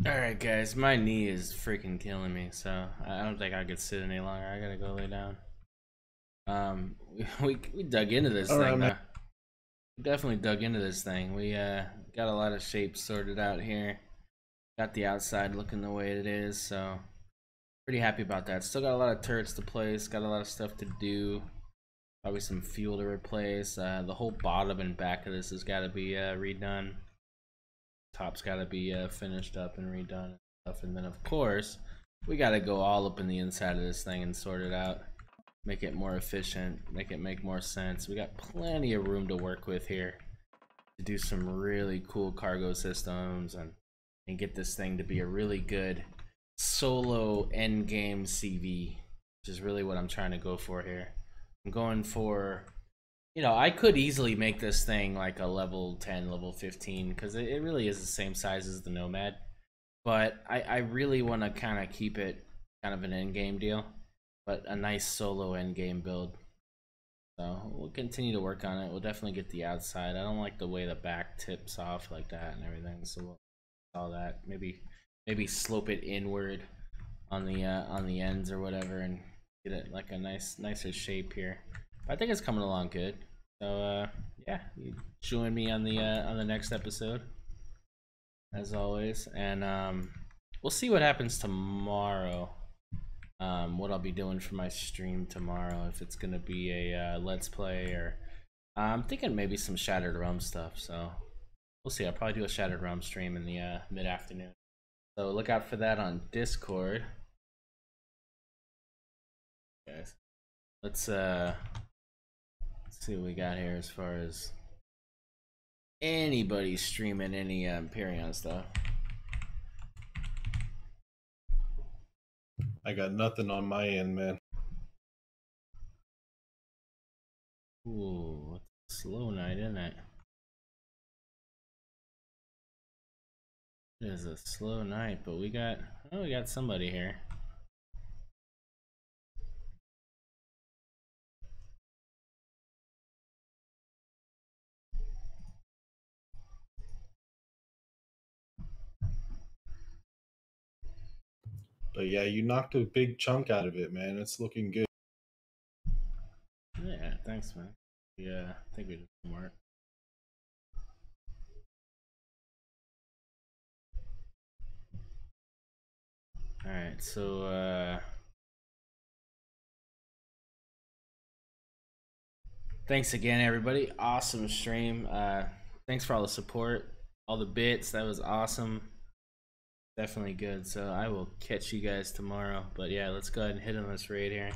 Alright guys, my knee is freaking killing me, so I don't think I could sit any longer. I gotta go lay down. We dug into this thing though. We definitely dug into this thing. We got a lot of shapes sorted out here. Got the outside looking the way it is, so pretty happy about that. Still got a lot of turrets to place, got a lot of stuff to do. Probably some fuel to replace. The whole bottom and back of this has got to be redone. Top's got to be finished up and redone and stuff. And then of course we got to go all up in the inside of this thing and sort it out, make it more efficient, make it make more sense. We got plenty of room to work with here to do some really cool cargo systems and get this thing to be a really good solo end game CV, which is really what I'm trying to go for here. I'm going for, you know, I could easily make this thing like a level 10, level 15, because it really is the same size as the Nomad. But I really want to kind of keep it kind of an end game deal, but a nice solo end game build. So we'll continue to work on it. We'll definitely get the outside. I don't like the way the back tips off like that and everything, so we'll all that. Maybe slope it inward on the ends or whatever and get it like a nicer shape here. But I think it's coming along good. So yeah, you join me on the next episode as always, and we'll see what happens tomorrow. What I'll be doing for my stream tomorrow, if it's gonna be a let's play, or I'm thinking maybe some Shattered Realm stuff. So we'll see. I'll probably do a Shattered Realm stream in the mid-afternoon. So look out for that on Discord. Guys, let's see what we got here as far as anybody streaming any Empyrion stuff. I got nothing on my end, man. Ooh, it's a slow night, isn't it? It is a slow night, but we got somebody here. But yeah, you knocked a big chunk out of it, man. It's looking good. Yeah, thanks, man. Yeah, I think we did some work. Alright, so thanks again, everybody. Awesome stream. Thanks for all the support, all the bits. That was awesome. Definitely good. So I will catch you guys tomorrow. But yeah, let's go ahead and hit on this raid here.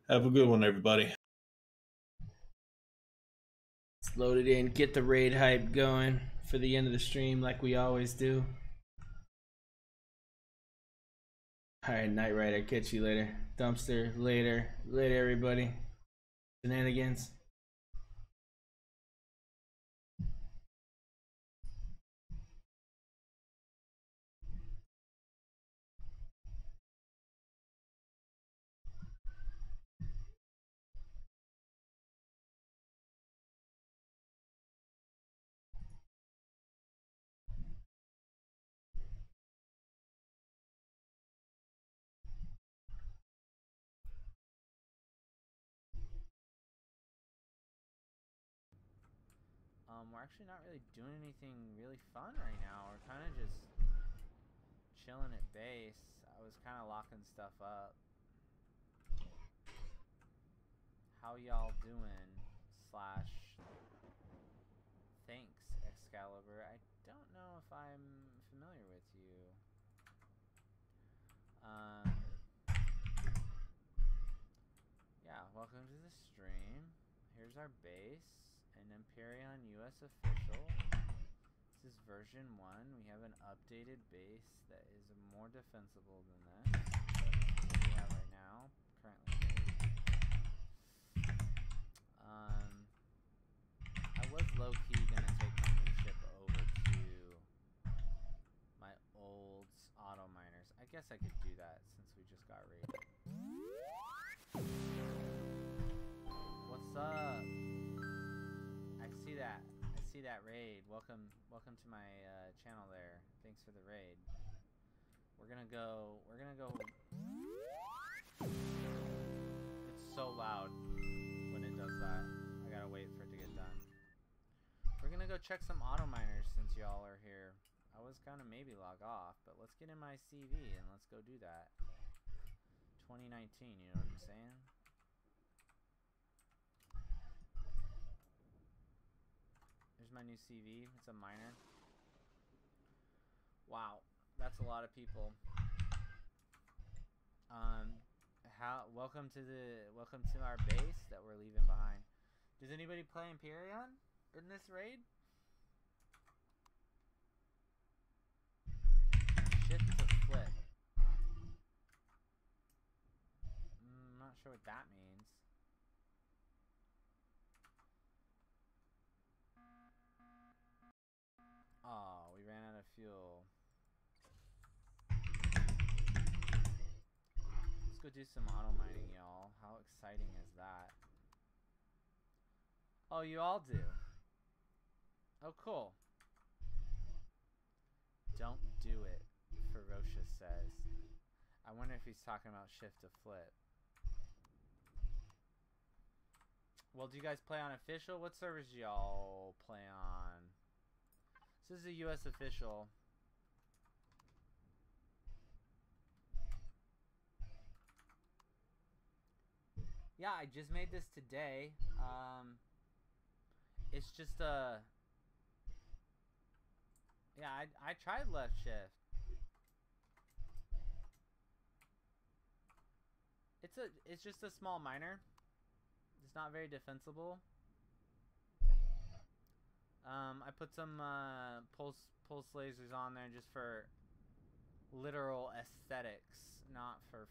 Have a good one, everybody. Let's load it in, get the raid hype going for the end of the stream like we always do. Alright, Night Rider, catch you later. Dumpster, later. Later, everybody. Shenanigans. We're actually not really doing anything really fun right now. We're kind of just chilling at base. I was kind of locking stuff up. How y'all doing? Slash thanks, XCaliber. I don't know if I'm familiar with you. Yeah, welcome to the stream. Here's our base. An Empyrion US official. This is version 1. We have an updated base that is more defensible than this. So this is what we have right now, currently made. I was low-key gonna take my new ship over to my old auto miners. I guess I could do that since we just got raided. What's up? I see that. I see that raid. Welcome to my channel there. Thanks for the raid. We're gonna go. It's so loud when it does that. I gotta wait for it to get done. We're gonna go check some auto miners since y'all are here. I was gonna maybe log off, but let's get in my CV and let's go do that. 2019, you know what I'm saying? There's my new CV. It's a miner. Wow, that's a lot of people. Welcome to our base that we're leaving behind. Does anybody play Empyrion in this raid? Shift to flip. I'm not sure what that means. Oh, we ran out of fuel. Let's go do some auto mining, y'all. How exciting is that? Oh, you all do? Oh, cool. Don't do it, Ferocious says. I wonder if he's talking about shift to flip. Well, do you guys play on official? What servers do y'all play on? This is a US official. Yeah, I just made this today. It's just a... Yeah, I tried left shift. It's just a small miner. It's not very defensible. I put some pulse lasers on there just for literal aesthetics, not for